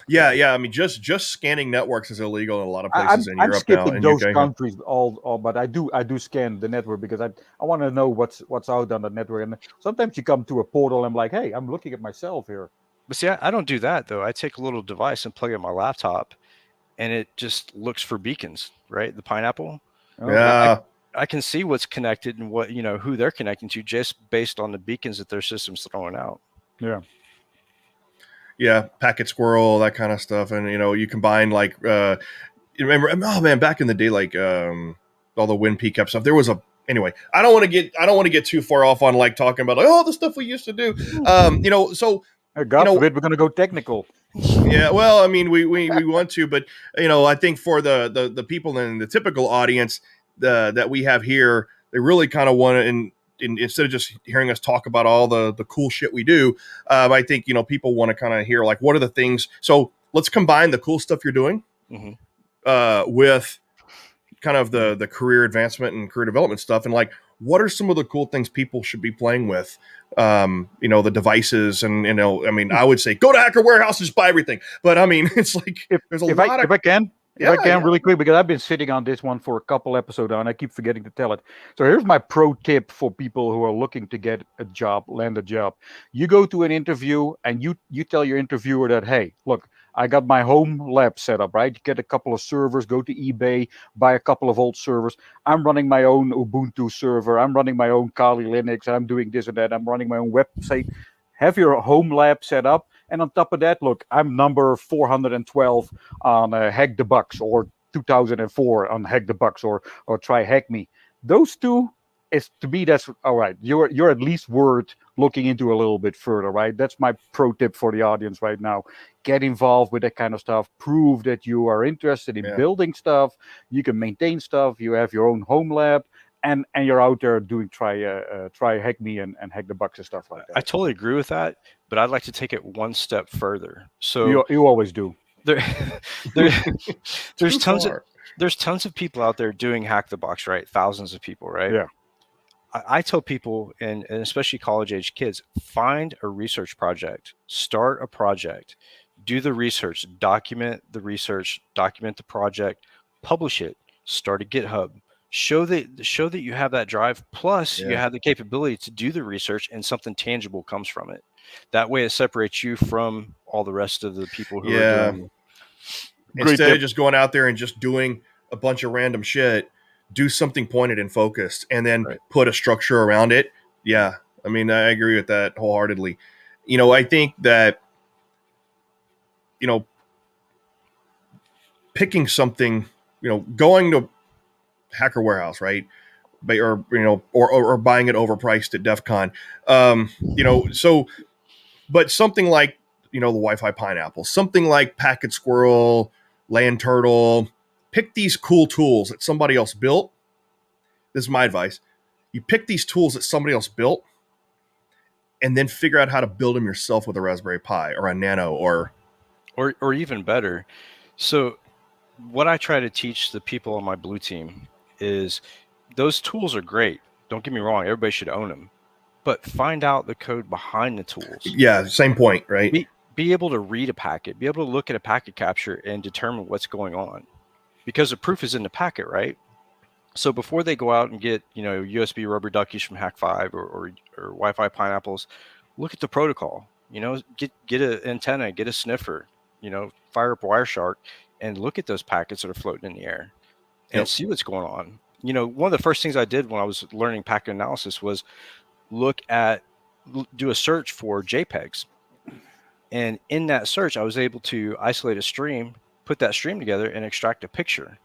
Yeah. I mean, just scanning networks is illegal in a lot of places in I'm Europe now. skipping In those UK. countries all, but I do scan the network because I want to know what's out on the network. And sometimes you come to a portal, and I'm like, hey, I'm looking at myself here. But see, I don't do that though. I take a little device and plug it in my laptop, and it just looks for beacons, right? The pineapple. Yeah. I can see what's connected and what who they're connecting to just based on the beacons that their system's throwing out. Yeah, packet squirrel, that kind of stuff. And you combine like you remember, oh man, back in the day, like all the wind peak up stuff. There was anyway, I don't want to get too far off on like talking about like, oh, the stuff we used to do. So God forbid we're gonna go technical. Yeah, well, I mean, we want to, but I think for the people in the typical audience that we have here, they really kind of want to, and instead of just hearing us talk about all the cool shit we do, I think people want to kind of hear like what are the things. So let's combine the cool stuff you're doing with kind of the career advancement and career development stuff, and like what are some of the cool things people should be playing with. The devices, and I mean, I would say go to Hacker Warehouse and just buy everything. But I mean, it's like there's a lot of. If I can really quick, because I've been sitting on this one for a couple episodes now, and I keep forgetting to tell it. So here's my pro tip for people who are looking to get a job, land a job. You go to an interview and you tell your interviewer that, hey, look, I got my home lab set up, right? You get a couple of servers, go to eBay, buy a couple of old servers. I'm running my own Ubuntu server. I'm running my own Kali Linux. I'm doing this and that. I'm running my own website. Have your home lab set up. And on top of that, look, I'm number 412 on Hack the Bucks, or 2004 on Hack the Bucks, or Try Hack Me. Those two, is to me, that's all right. You're at least worth looking into a little bit further, right? That's my pro tip for the audience right now. Get involved with that kind of stuff. Prove that you are interested in building stuff. You can maintain stuff. You have your own home lab. And you're out there doing try hack me and hack the bucks and stuff like that. I totally agree with that, but I'd like to take it one step further. So you always do. There's tons of people out there doing hack the box, right? Thousands of people, right? Yeah. I tell people, and especially college age kids, find a research project, start a project, do the research, document the project, publish it, start a GitHub. Show that you have that drive, plus you have the capability to do the research and something tangible comes from it. That way it separates you from all the rest of the people who are doing it. Instead of just going out there and just doing a bunch of random shit, do something pointed and focused, and then put a structure around it. Yeah. I mean, I agree with that wholeheartedly. I think that, picking something, going to Hacker Warehouse, right? Or buying it overpriced at DEF CON. But something like, the Wi-Fi Pineapple, something like Packet Squirrel, Land Turtle, pick these cool tools that somebody else built. This is my advice. You pick these tools that somebody else built and then figure out how to build them yourself with a Raspberry Pi or a Nano or even better. So what I try to teach the people on my blue team is those tools are great. Don't get me wrong. Everybody should own them, but find out the code behind the tools. Yeah. Same point, right? Be able to read a packet, be able to look at a packet capture and determine what's going on, because the proof is in the packet, right? So before they go out and get, USB rubber duckies from Hack5 or Wi-Fi pineapples, look at the protocol, get an antenna, get a sniffer, fire up Wireshark and look at those packets that are floating in the air and see what's going on. One of the first things I did when I was learning packet analysis was do a search for JPEGs. And in that search, I was able to isolate a stream, put that stream together and extract a picture.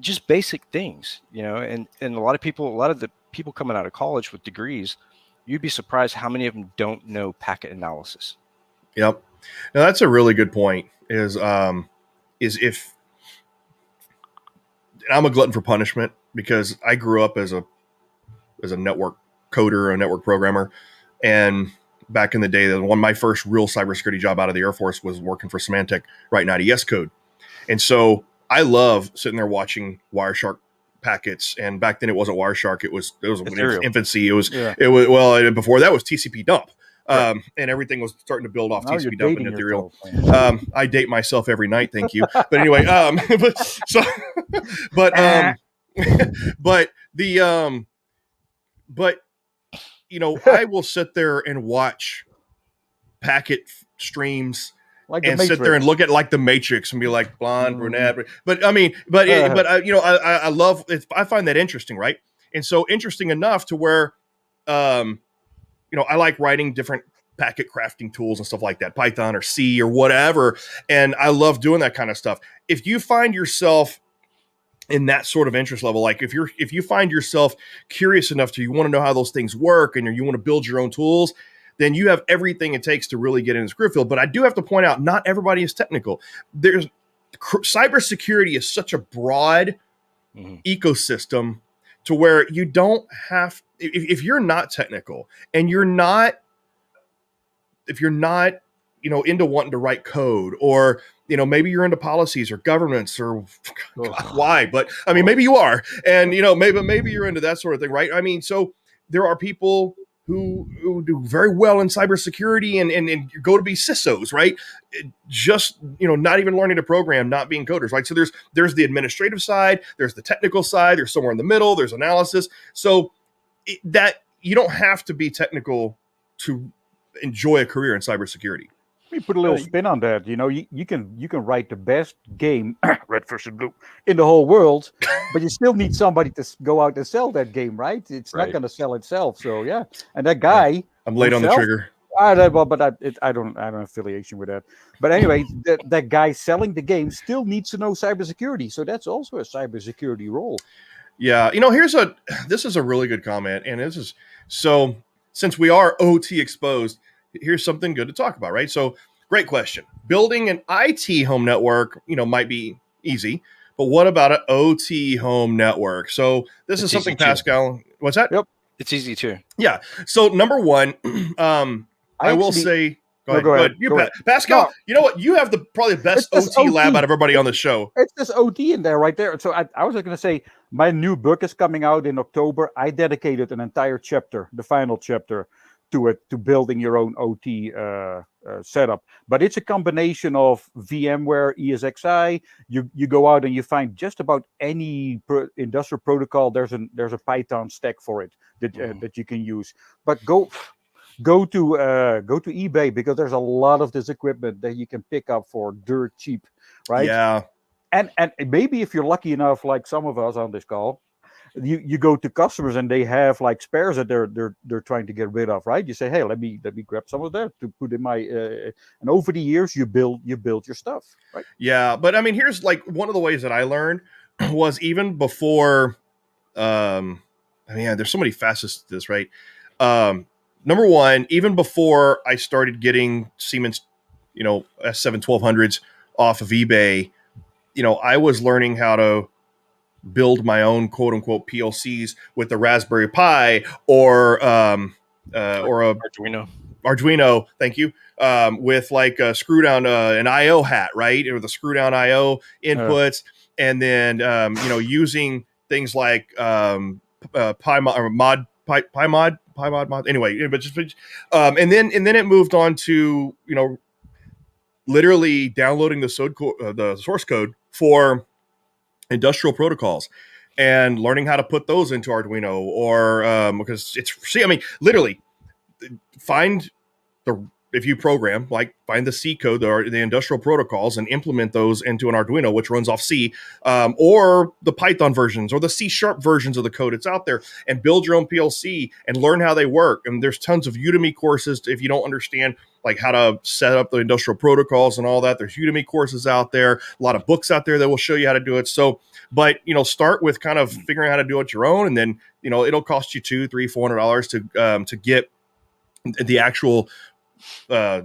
just basic things, and a lot of the people coming out of college with degrees, you'd be surprised how many of them don't know packet analysis. Yep. Now that's a really good point. Is if I'm a glutton for punishment because I grew up as a network coder, a network programmer, and back in the day, my first real cybersecurity job out of the Air Force was working for Symantec writing IDS code, and so I love sitting there watching Wireshark packets. And back then, it wasn't Wireshark; it was infancy. It was before that was TCP dump. And everything was starting to build off Now TCP dump and Ethereal. I date myself every night, thank you. But anyway, but I will sit there and watch packet streams and sit there and look at like the Matrix and be like blonde, brunette. But I love it. I find that interesting, right? And so interesting enough to where, I like writing different packet crafting tools and stuff like that, Python or C or whatever. And I love doing that kind of stuff. If you find yourself in that sort of interest level, like if you find yourself curious enough to you want to know how those things work and you want to build your own tools, then you have everything it takes to really get in this career field. But I do have to point out, not everybody is technical. Cybersecurity is such a broad ecosystem to where you don't have, if you're not technical and if you're not, into wanting to write code, or, maybe you're into policies or governments or why, but I mean, maybe you are, and, maybe you're into that sort of thing, right? I mean, so there are people who do very well in cybersecurity and go to be CISOs, right? Just, not even learning to program, not being coders, right? So there's the administrative side, there's the technical side, there's somewhere in the middle, there's analysis. So that you don't have to be technical to enjoy a career in cybersecurity. Let me put a little spin on that. You can write the best game, red versus blue, in the whole world, but you still need somebody to go out and sell that game, right? It's not going to sell itself. So yeah, and that guy, I'm late on the trigger. I don't have affiliation with that. But anyway, that guy selling the game still needs to know cybersecurity. So that's also a cybersecurity role. Yeah, this is a really good comment, and this is so. Since we are OT exposed, here's something good to talk about, right? So, great question. Building an IT home network, might be easy, but what about an OT home network? So, this is something Pascal. What's that? Yep, it's easy too. Yeah. So, number one, I will say. Go ahead. Pascal, no. You know what? You have probably the best OT lab out of everybody on the show. It's just OT in there right there. So I was going to say, my new book is coming out in October. I dedicated an entire chapter, the final chapter, to building your own OT setup. But it's a combination of VMware, ESXi. You go out and you find just about any industrial protocol. There's a Python stack for it that you can use. But go to eBay, because there's a lot of this equipment that you can pick up for dirt cheap, right? Yeah. And maybe if you're lucky enough, like some of us on this call, you go to customers and they have like spares that they're trying to get rid of, right? You say, hey, let me grab some of that to put in my and over the years you build your stuff, right? Yeah, but I mean, here's like one of the ways that I learned was even before. There's so many facets to this, right? Number one, even before I started getting Siemens, S7 1200s off of eBay, I was learning how to build my own quote unquote PLCs with the Raspberry Pi or a Arduino. Thank you. With like a screw down, an IO hat, right? Or the screw down IO inputs. And then, using things like PyMod. Anyway, but and then it moved on to, literally downloading the source code for industrial protocols and learning how to put those into Arduino, or because literally find the if you program, like find the C code or the industrial protocols and implement those into an Arduino, which runs off C, or the Python versions or the C# versions of the code, it's out there, and build your own PLC and learn how they work. And there's tons of Udemy courses if you don't understand like how to set up the industrial protocols and all that. There's Udemy courses out there, a lot of books out there that will show you how to do it. So, but start with kind of figuring out how to do it your own, and then it'll cost you $200, $300, $400 to get the actual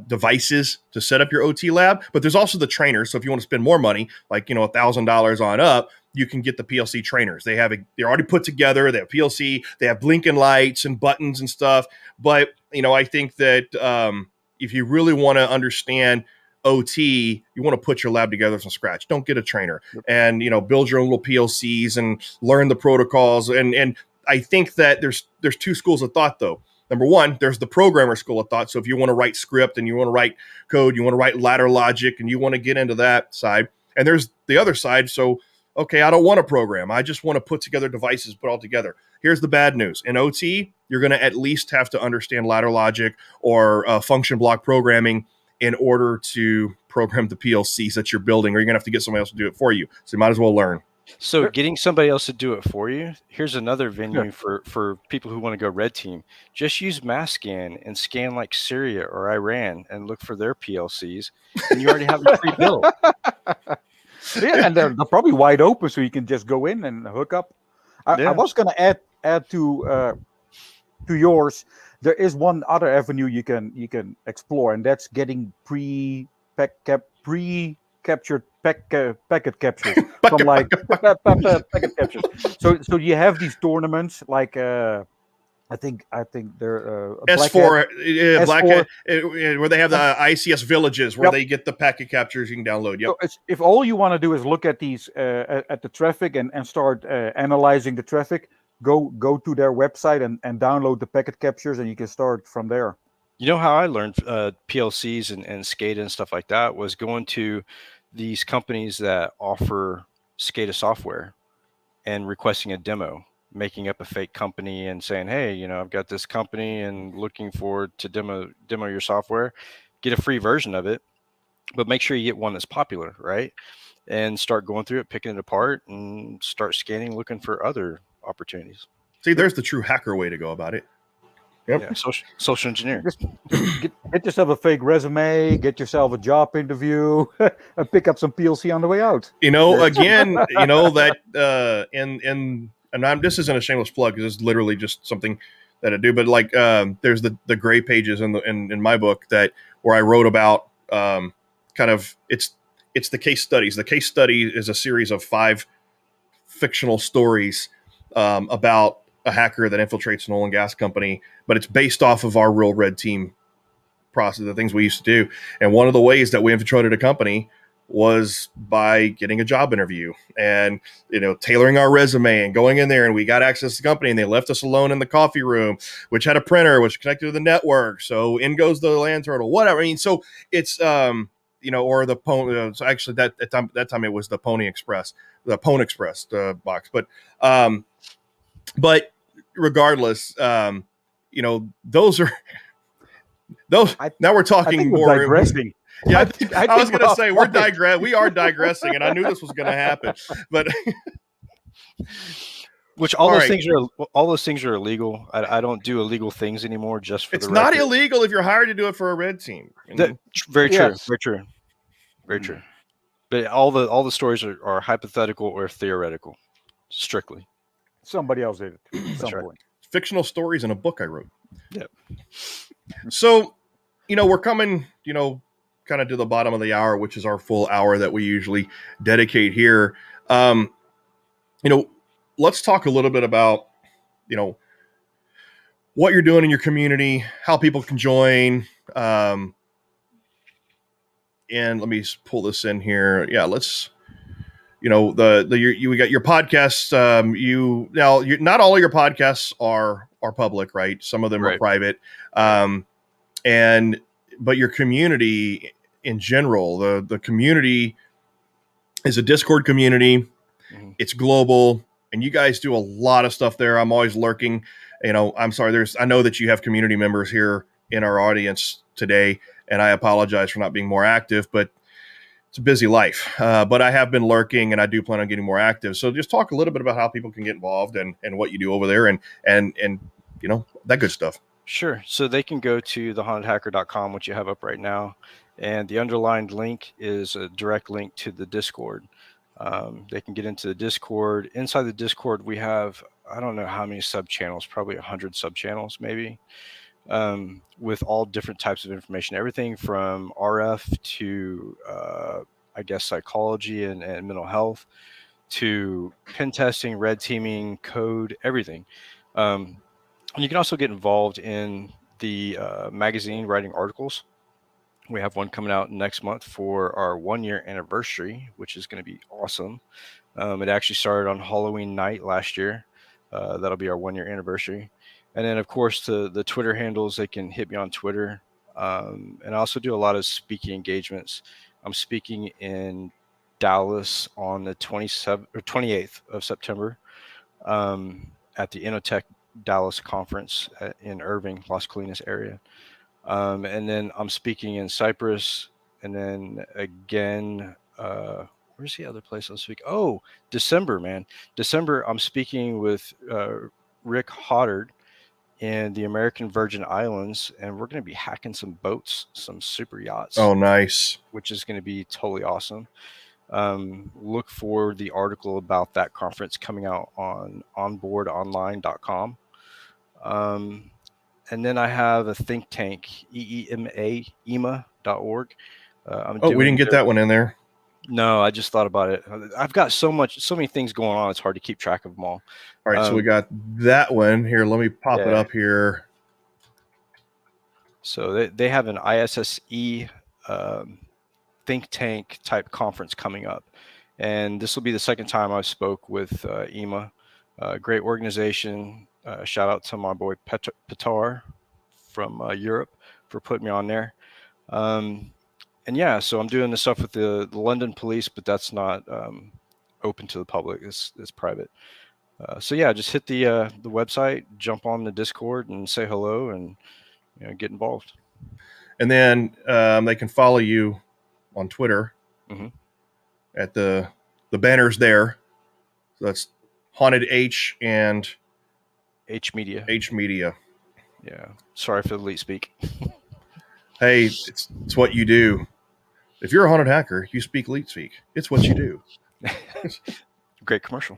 devices to set up your OT lab. But there's also the trainers. So if you want to spend more money, like $1,000 on up, you can get the PLC trainers. They're already put together. They have PLC. They have blinking lights and buttons and stuff. But I think that if you really want to understand OT, you want to put your lab together from scratch. Don't get a trainer, and build your own little PLCs and learn the protocols. And I think that there's two schools of thought though. Number one, there's the programmer school of thought. So if you want to write script and you want to write code, you want to write ladder logic, and you want to get into that side. And there's the other side. So, okay, I don't want to program. I just want to put together devices, put all together. Here's the bad news. In OT, you're going to at least have to understand ladder logic or function block programming in order to program the PLCs that you're building, or you're going to have to get somebody else to do it for you. So you might as well learn. So getting somebody else to do it for you, here's another venue for people who want to go red team. Just use Masscan and scan like Syria or Iran and look for their PLCs, and you already have a free build. Yeah, and they're probably wide open, so you can just go in and hook up. I was going to add to yours. There is one other avenue you can explore, and that's getting pre-captured packet captures from like packet captures. So you have these tournaments like I think they're S4 Black where they have the ICS villages where they get the packet captures you can download. Yep. So if all you want to do is look at these at the traffic and start analyzing the traffic, go to their website and download the packet captures, and you can start from there. You know how I learned PLCs and SCADA and stuff like that was going to these companies that offer SCADA software and requesting a demo, making up a fake company and saying, hey, I've got this company and looking forward to demo your software, get a free version of it, but make sure you get one that's popular, right? And start going through it, picking it apart, and start scanning, looking for other opportunities. See, there's the true hacker way to go about it. Yep. Yeah, social engineer. Just get yourself a fake resume, get yourself a job interview, and pick up some PLC on the way out. Again, that and this isn't a shameless plug because it's literally just something that I do. But like, there's the gray pages in my book where I wrote about kind of it's the case studies. The case study is a series of 5 fictional stories about a hacker that infiltrates an oil and gas company, but it's based off of our real red team process, the things we used to do. And one of the ways that we infiltrated a company was by getting a job interview and, tailoring our resume and going in there, and we got access to the company, and they left us alone in the coffee room, which had a printer, which connected to the network. So in goes the land turtle, whatever. I mean, so it's, or the Pony. So actually that time it was the Pony Express, the Pone Express box. But regardless, those are those. Now we're talking more. Digressing. Yeah, I was going to say we are digressing, and I knew this was going to happen. But which all those things are illegal. I don't do illegal things anymore. Just for it's not illegal if you're hired to do it for a red team. Very true. Very true. Very true. But all the stories are hypothetical or theoretical, strictly. Somebody else did it at some point. Fictional stories in a book I wrote. Yep. So, we're coming, kind of to the bottom of the hour, which is our full hour that we usually dedicate here. Let's talk a little bit about, what you're doing in your community, how people can join. And let me pull this in here. Yeah, let's. We got your podcasts. Not all of your podcasts are public, right? Some of them are private. But your community in general, the community is a Discord community. Mm-hmm. It's global, and you guys do a lot of stuff there. I'm always lurking. I'm sorry. I know that you have community members here in our audience today, and I apologize for not being more active, but it's a busy life. But I have been lurking, and I do plan on getting more active. So just talk a little bit about how people can get involved and what you do over there, and that good stuff. Sure. So they can go to thehauntedhacker.com, which you have up right now. And the underlined link is a direct link to the Discord. They can get into the Discord. Inside the Discord, we have, I don't know how many sub channels, probably 100 sub channels, maybe, with all different types of information, everything from RF to, I guess, psychology and mental health to pen testing, red teaming, code, everything. And you can also get involved in the magazine writing articles. We have one coming out next month for our 1-year anniversary, which is going to be awesome. It actually started on Halloween night last year. That'll be our 1-year anniversary. And then, of course, the Twitter handles, they can hit me on Twitter. And I also do a lot of speaking engagements. I'm speaking in Dallas on the 28th of September at the Innotech Dallas conference in Irving, Las Colinas area. And then I'm speaking in Cyprus. And then again, where's the other place I'm speaking? Oh, December, man. December, I'm speaking with Rick Hoddard in the American Virgin Islands, and we're going to be hacking some boats, some super yachts. Oh, nice. Which is going to be totally awesome. Look for the article about that conference coming out on onboardonline.com. And then I have a think tank, EMA.org. We didn't get that one in there. No, I just thought about it. I've got so many things going on. It's hard to keep track of them all. All right. So we got that one here. Let me pop it up here. So they have an ISSE think tank type conference coming up. And this will be the second time I spoke with EMA. Great organization. Shout out to my boy Petar from Europe for putting me on there. And yeah, so I'm doing this stuff with the London police, but that's not open to the public. It's private. So yeah, just hit the website, jump on the Discord, and say hello, and get involved. And then they can follow you on Twitter at the banners there. So that's Haunted H and H Media. H Media. Yeah. Sorry for the late speak. Hey, it's what you do. If you're a haunted hacker, you speak leet speak. It's what you do. Great commercial.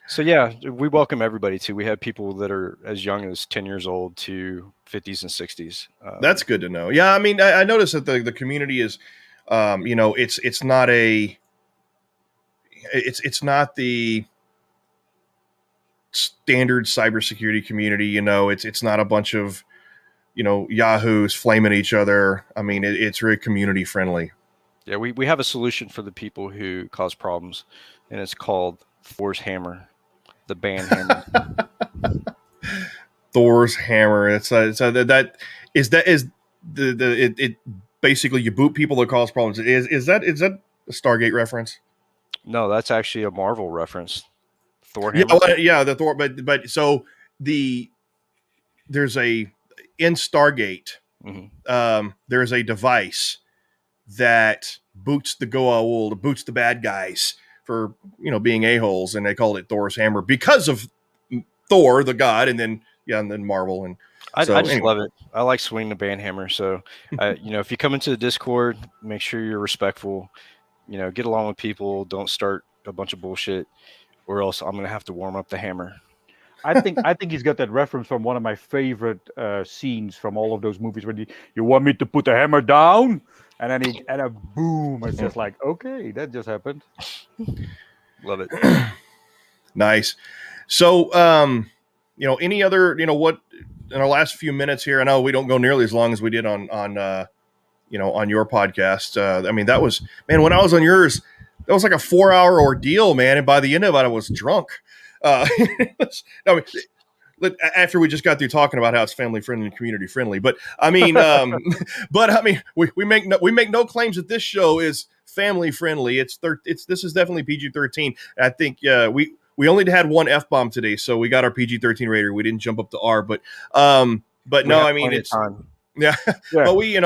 So yeah, we welcome everybody too. We have people that are as young as 10 years old to 50s and 60s. That's good to know. Yeah, I mean, I noticed that the community is, it's not the standard cybersecurity community. It's not a bunch of yahoos flaming each other. I mean, it's very community friendly. Yeah, we have a solution for the people who cause problems, and it's called Thor's Hammer, the band hammer. Thor's Hammer. It basically you boot people that cause problems. Is that a Stargate reference? No, that's actually a Marvel reference. Thor Hammer. Yeah, the Thor. But so there's in Stargate. There's a device that boots the Goa'uld, boots the bad guys for being a-holes, and they called it Thor's Hammer because of Thor, the god, and then Marvel. And I just love it. I like swinging the band hammer. So if you come into the Discord, make sure you're respectful. Get along with people. Don't start a bunch of bullshit, or else I'm gonna have to warm up the hammer. I think he's got that reference from one of my favorite scenes from all of those movies where you want me to put the hammer down, and then boom, it's just like, okay, that just happened. Love it. Nice. So any other what in our last few minutes here? I know we don't go nearly as long as we did on your podcast. I mean, that was, man, when I was on yours, that was like a 4-hour ordeal, man, and by the end of it, I was drunk. After we just got through talking about how it's family friendly and community friendly, but I mean, we make no claims that this show is family friendly. This is definitely PG-13. I think we only had one F-bomb today, so we got our PG-13 rating. We didn't jump up to R, but no, I mean it's. Yeah. Yeah. But we it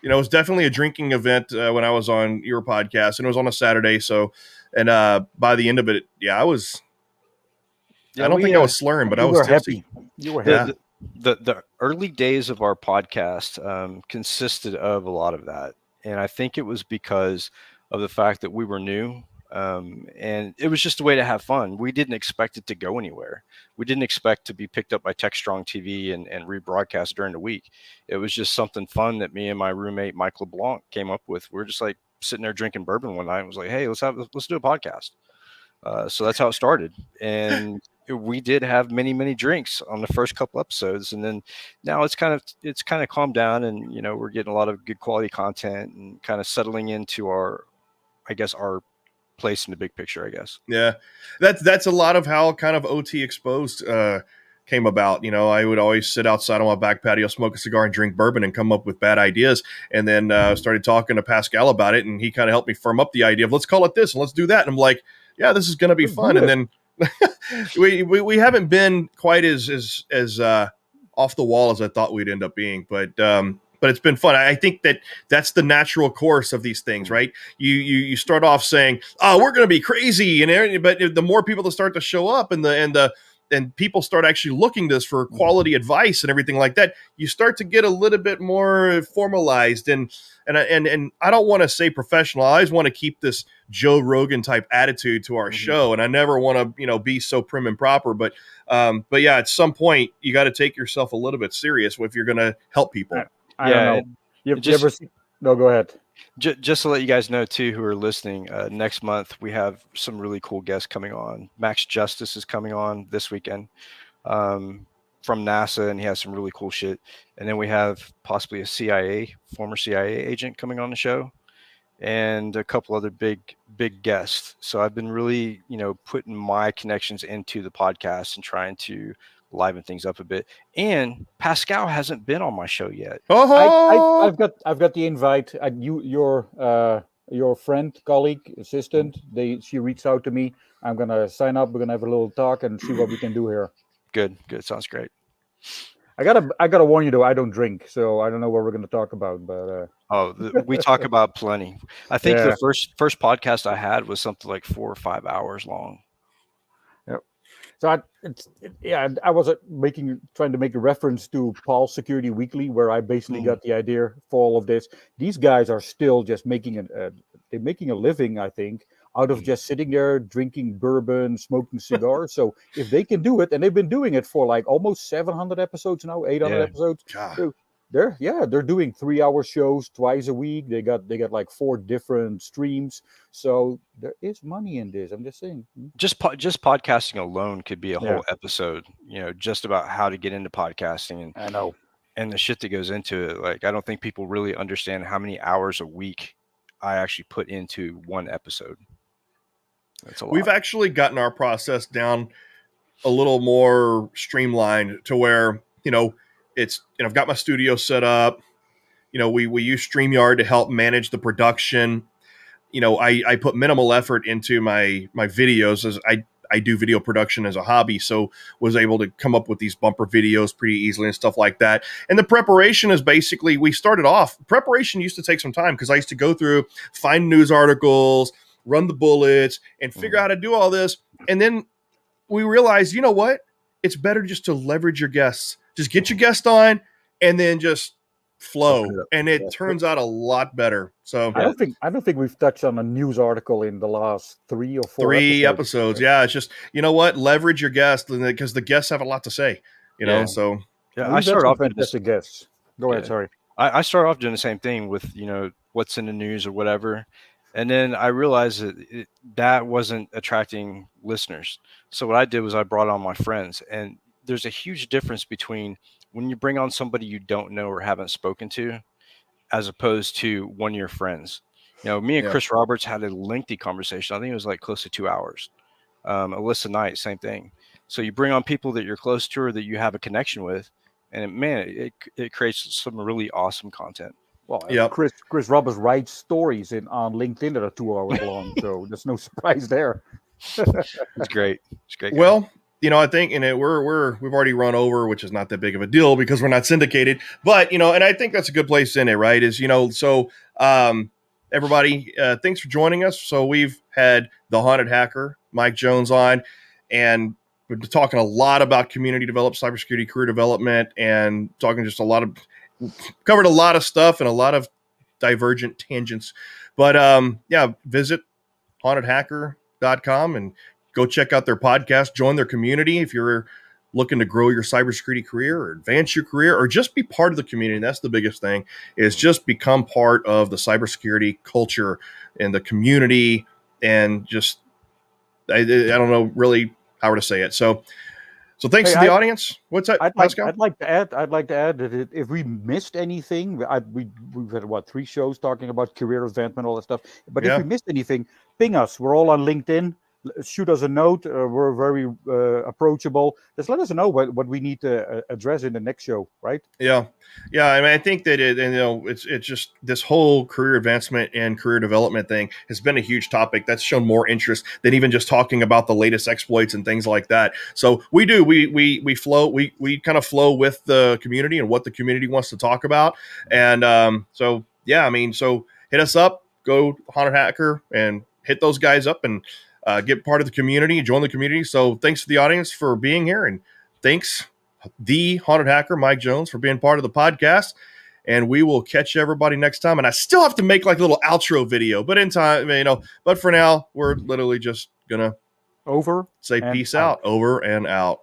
was definitely a drinking event when I was on your podcast, and it was on a Saturday. So, and by the end of it, yeah, I don't think I was slurring, but I You was were tipsy. happy. You were Yeah. happy. The early days of our podcast consisted of a lot of that, and I think it was because of the fact that we were new, and it was just a way to have fun. We didn't expect it to go anywhere. We didn't expect to be picked up by TechStrong TV and rebroadcast during the week. It was just something fun that me and my roommate Mike LeBlanc came up with. We were just like sitting there drinking bourbon one night and was like, "Hey, let's do a podcast." So that's how it started, and we did have many drinks on the first couple episodes, and then now it's kind of calmed down, and we're getting a lot of good quality content and kind of settling into our place in the big picture, I guess. Yeah, that's a lot of how kind of OT Exposed came about. I would always sit outside on my back patio, smoke a cigar, and drink bourbon, and come up with bad ideas. And then started talking to Pascal about it, and he kind of helped me firm up the idea of let's call it this and let's do that. And I'm like, yeah, this is going to be fun. And then we haven't been quite as off the wall as I thought we'd end up being, but it's been fun. I think that's the natural course of these things, right? You start off saying, "Oh, we're going to be crazy," but the more people that start to show up, and people start actually looking to this for quality advice and everything like that, you start to get a little bit more formalized. And I don't want to say professional. I always want to keep this Joe Rogan type attitude to our show, and I never want to be so prim and proper. But yeah, at some point you got to take yourself a little bit serious if you're going to help people. I don't know. You ever seen? No, go ahead. Just to let you guys know too, who are listening, next month we have some really cool guests coming on. Max Justice is coming on this weekend from NASA, and he has some really cool shit. And then we have possibly a former CIA agent coming on the show, and a couple other big guests. So I've been really, putting my connections into the podcast and trying to liven things up a bit. And Pascal hasn't been on my show yet. I've got the invite. Your friend, colleague, assistant. She reached out to me. I'm gonna sign up. We're gonna have a little talk and see what we can do here. Good. Sounds great. I gotta warn you though. I don't drink, so I don't know what we're gonna talk about. But we talk about plenty. I think the first podcast I had was something like 4 or 5 hours long. So I was trying to make a reference to Paul's Security Weekly, where I basically got the idea for all of this. These guys are still just making a living, I think, out of just sitting there drinking bourbon, smoking cigars. So if they can do it, and they've been doing it for like almost 700 episodes now, 800 episodes. So they're doing 3-hour shows twice a week. They got like 4 different streams. So there is money in this. I'm just saying. Just podcasting alone could be a whole episode, just about how to get into podcasting. And I know. And the shit that goes into it. Like, I don't think people really understand how many hours a week I actually put into one episode. That's a lot. We've actually gotten our process down a little more streamlined to where, it's, I've got my studio set up. We use StreamYard to help manage the production. I put minimal effort into my videos, as I do video production as a hobby. So was able to come up with these bumper videos pretty easily and stuff like that. And the preparation is basically, preparation used to take some time because I used to go through, find news articles, run the bullets, and figure out how to do all this. And then we realized, what? It's better just to leverage your guests. Just get your guest on and then just flow. And it turns out a lot better. So I don't think we've touched on a news article in the last 3 or 4 episodes. Yeah. It's just, leverage your guests because the guests have a lot to say, so. Yeah. I start off fantastic guests. Go ahead. Sorry. I start off doing the same thing with, what's in the news or whatever. And then I realized that wasn't attracting listeners. So what I did was I brought on my friends, and there's a huge difference between when you bring on somebody you don't know or haven't spoken to, as opposed to one of your friends. Me and Chris Roberts had a lengthy conversation. I think it was like close to 2 hours. Alyssa Knight, same thing. So you bring on people that you're close to or that you have a connection with, and it creates some really awesome content. Well, Chris Roberts writes stories on LinkedIn that are 2 hours long, so there's no surprise there. It's great. It's great. Well, I think, and we've already run over, which is not that big of a deal because we're not syndicated. But and I think that's a good place in it, right? Is everybody, thanks for joining us. So we've had the Haunted Hacker, Mike Jones, on, and we're talking a lot about community developed cybersecurity career development, and talking just covered a lot of stuff and a lot of divergent tangents. But visit hauntedhacker.com and go check out their podcast, join their community if you're looking to grow your cybersecurity career or advance your career or just be part of the community. That's the biggest thing, is just become part of the cybersecurity culture and the community, and just I don't know really how to say it. So thanks to the audience. What's that, Pascal? I'd like to add that if we missed anything, we've had 3 shows talking about career advancement, all that stuff. But if we missed anything, ping us. We're all on LinkedIn. Shoot us a note. We're very approachable. Just let us know what we need to address in the next show, right? Yeah. I mean, I think that it's just this whole career advancement and career development thing has been a huge topic that's shown more interest than even just talking about the latest exploits and things like that. So we kind of flow with the community and what the community wants to talk about. And so hit us up, go Haunted Hacker and hit those guys up and get part of the community, join the community. So thanks to the audience for being here, and thanks the Haunted Hacker, Mike Jones, for being part of the podcast. And we will catch everybody next time. And I still have to make like a little outro video, but in time, but for now, we're literally just gonna over say peace out, over and out.